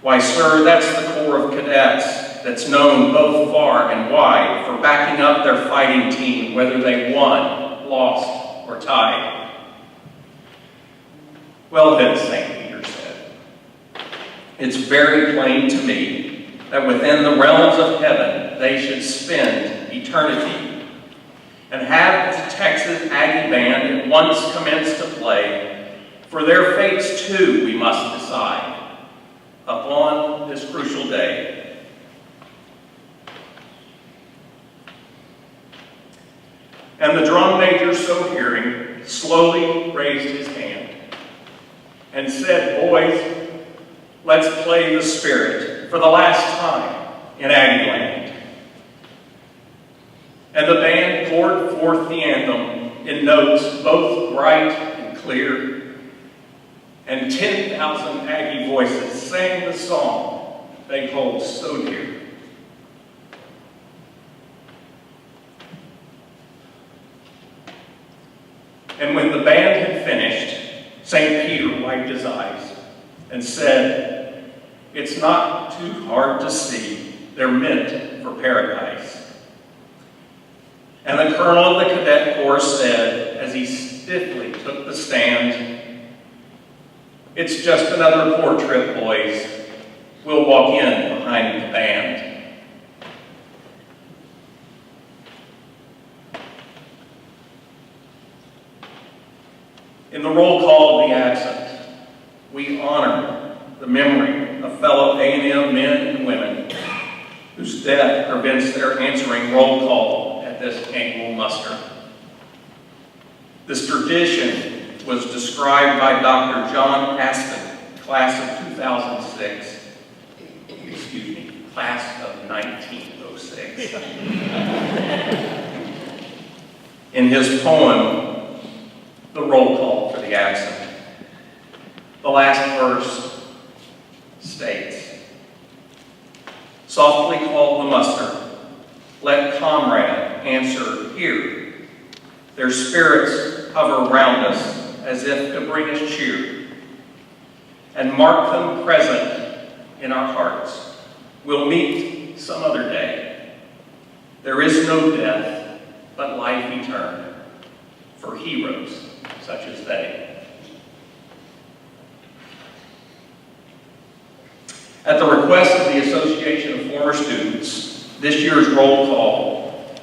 "Why, sir, that's the Corps of Cadets that's known both far and wide for backing up their fighting team, whether they won, lost, or tied." "Well then," St. Peter said, "it's very plain to me that within the realms of heaven they should spend eternity, and have the Texas Aggie band at once commence to play, for their fates too we must decide upon this crucial day." And the drum major, so hearing, slowly raised his hand and said, "Boys, let's play the Spirit for the last time in Aggieland." And the band poured forth the anthem in notes both bright and clear, and 10,000 Aggie voices sang the song they hold so dear. And when the band had finished, St. Peter wiped his eyes and said, "It's not too hard to see. They're meant for paradise." And the colonel of the cadet corps said, as he stiffly took the stand, "It's just another corps trip, boys. We'll walk in behind the band." In the roll call of the absent, we honor the memory of fellow A&M men and women whose death prevents their answering roll call at this annual muster. This tradition was described by Dr. John Aston, class of 2006. Excuse me, class of 1906. In his poem, "The Roll Call for the Absent." The last verse states, "Softly call the muster, let comrade answer here. Their spirits hover round us as if to bring us cheer, and mark them present in our hearts. We'll meet some other day. There is no death, but life eternal for heroes such as they." At the request of the Association of Former Students, this year's roll call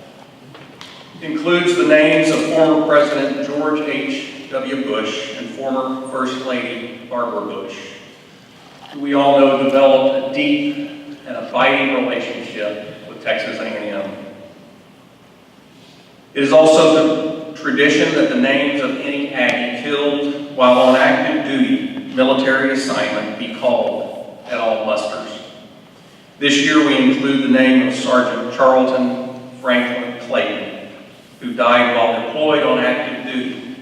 includes the names of former President George H.W. Bush and former First Lady Barbara Bush, who we all know developed a deep and abiding relationship with Texas A&M. It is also the tradition that the names of any Aggie killed while on active duty military assignment be called at all musters. This year we include the name of Sergeant Charlton Franklin Clayton, who died while deployed on active duty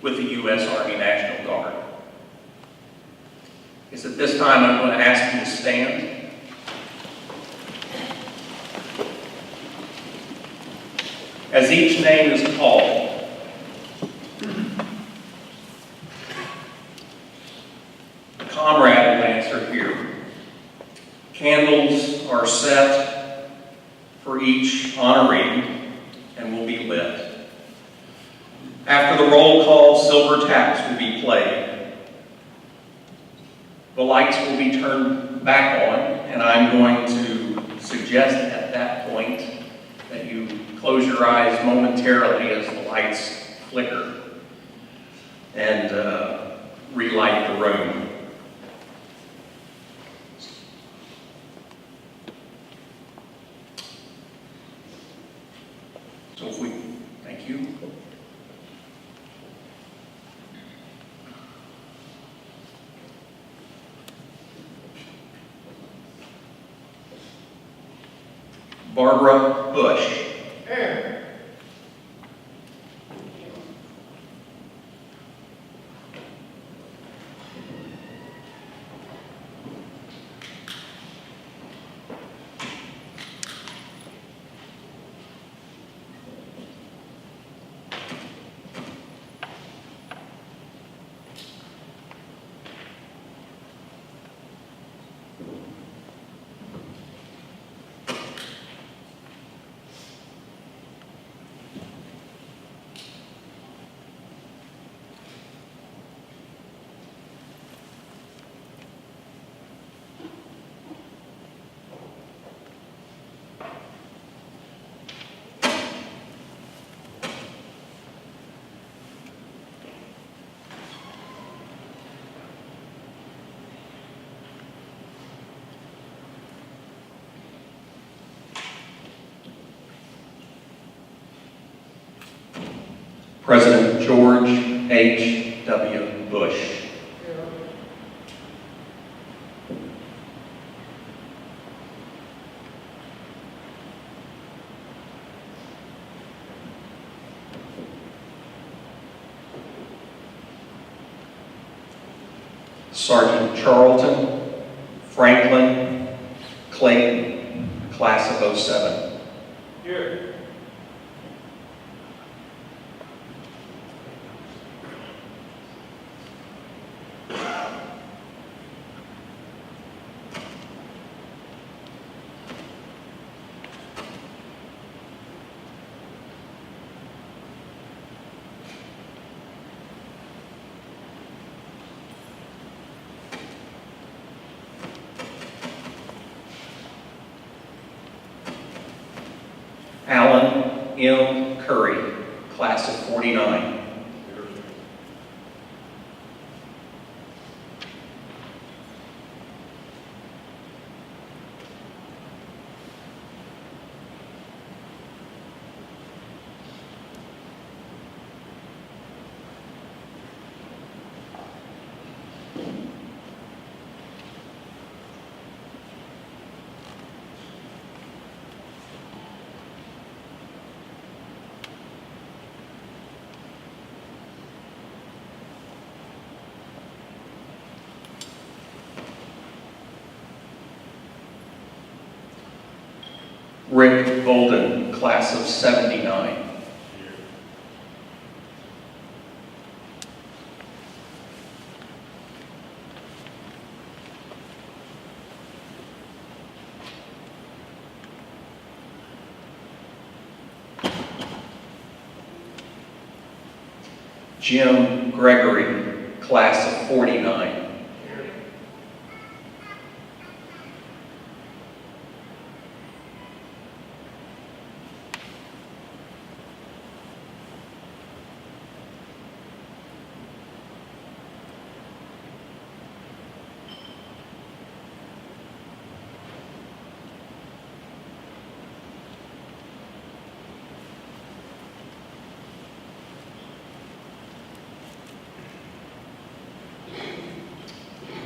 with the U.S. Army National Guard. It's at this time I'm going to ask you to stand. As each name is called, the comrade will answer here. Candles are set for each honoree and will be lit. After the roll call, silver taps will be played. The lights will be turned back on, and I'm going to suggest at that point that you close your eyes momentarily as the lights flicker and relight the room. So if we, thank you. Barbara Bush. President George H.W. Bush. Sergeant Charlton Franklin Clayton, class of 07. Here. Alan M. Curry, class of 49. Rick Bolden, class of 79. Jim Gregory, class of 49.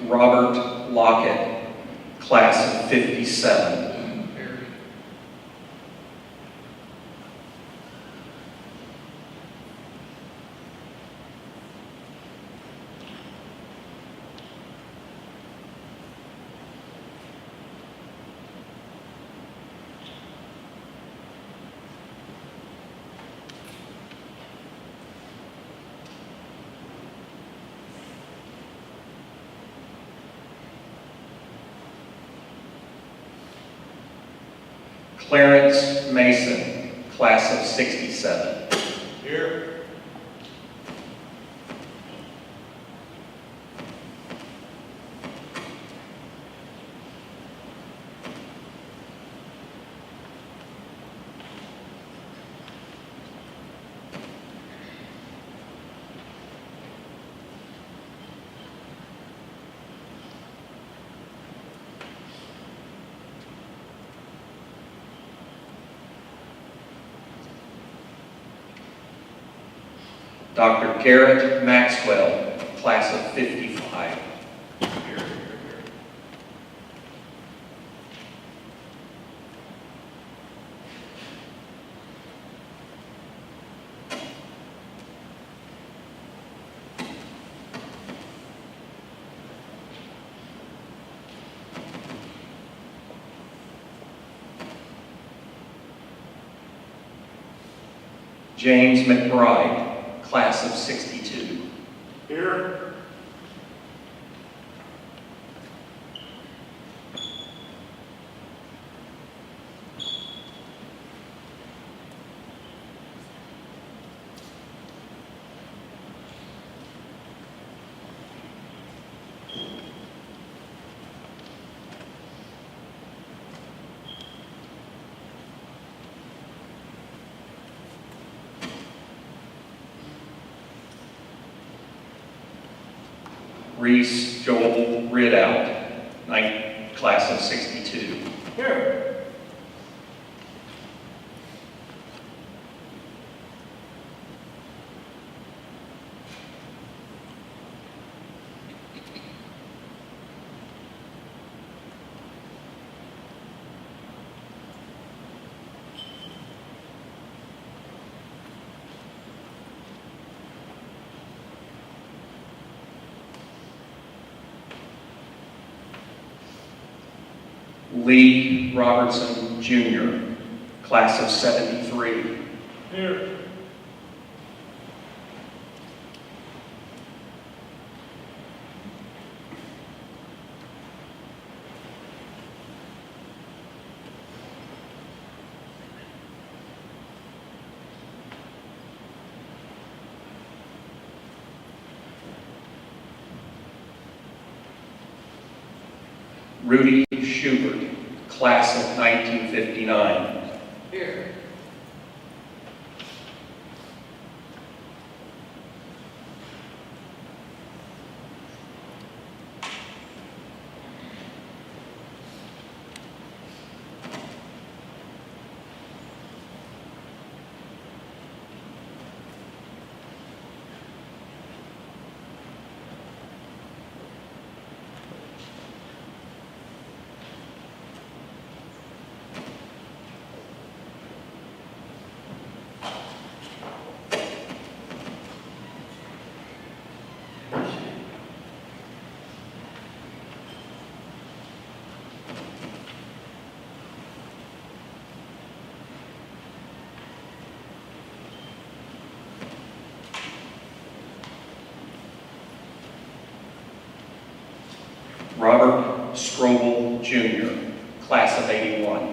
Robert Lockett, class of 57. Clarence Mason, class of 67. Here. Dr. Garrett Maxwell, class of 55. James McBride, class of 62. Here. Reese Joel Ridout, class of 62. Here. Lee Robertson Jr., class of 73. Here. Rudy Schubert, class of 1959. Here. Robert Strobel Jr., class of 81.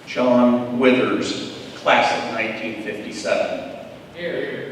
John Withers, class of 1957. Here.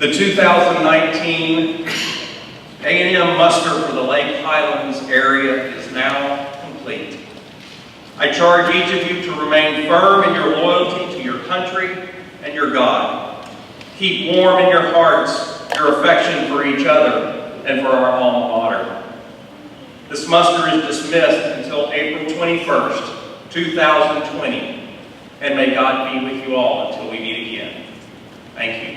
The 2019 A&M muster for the Lake Highlands area is now complete. I charge each of you to remain firm in your loyalty to your country and your God. Keep warm in your hearts your affection for each other and for our alma mater. This muster is dismissed until April 21st, 2020, and may God be with you all until we meet again. Thank you.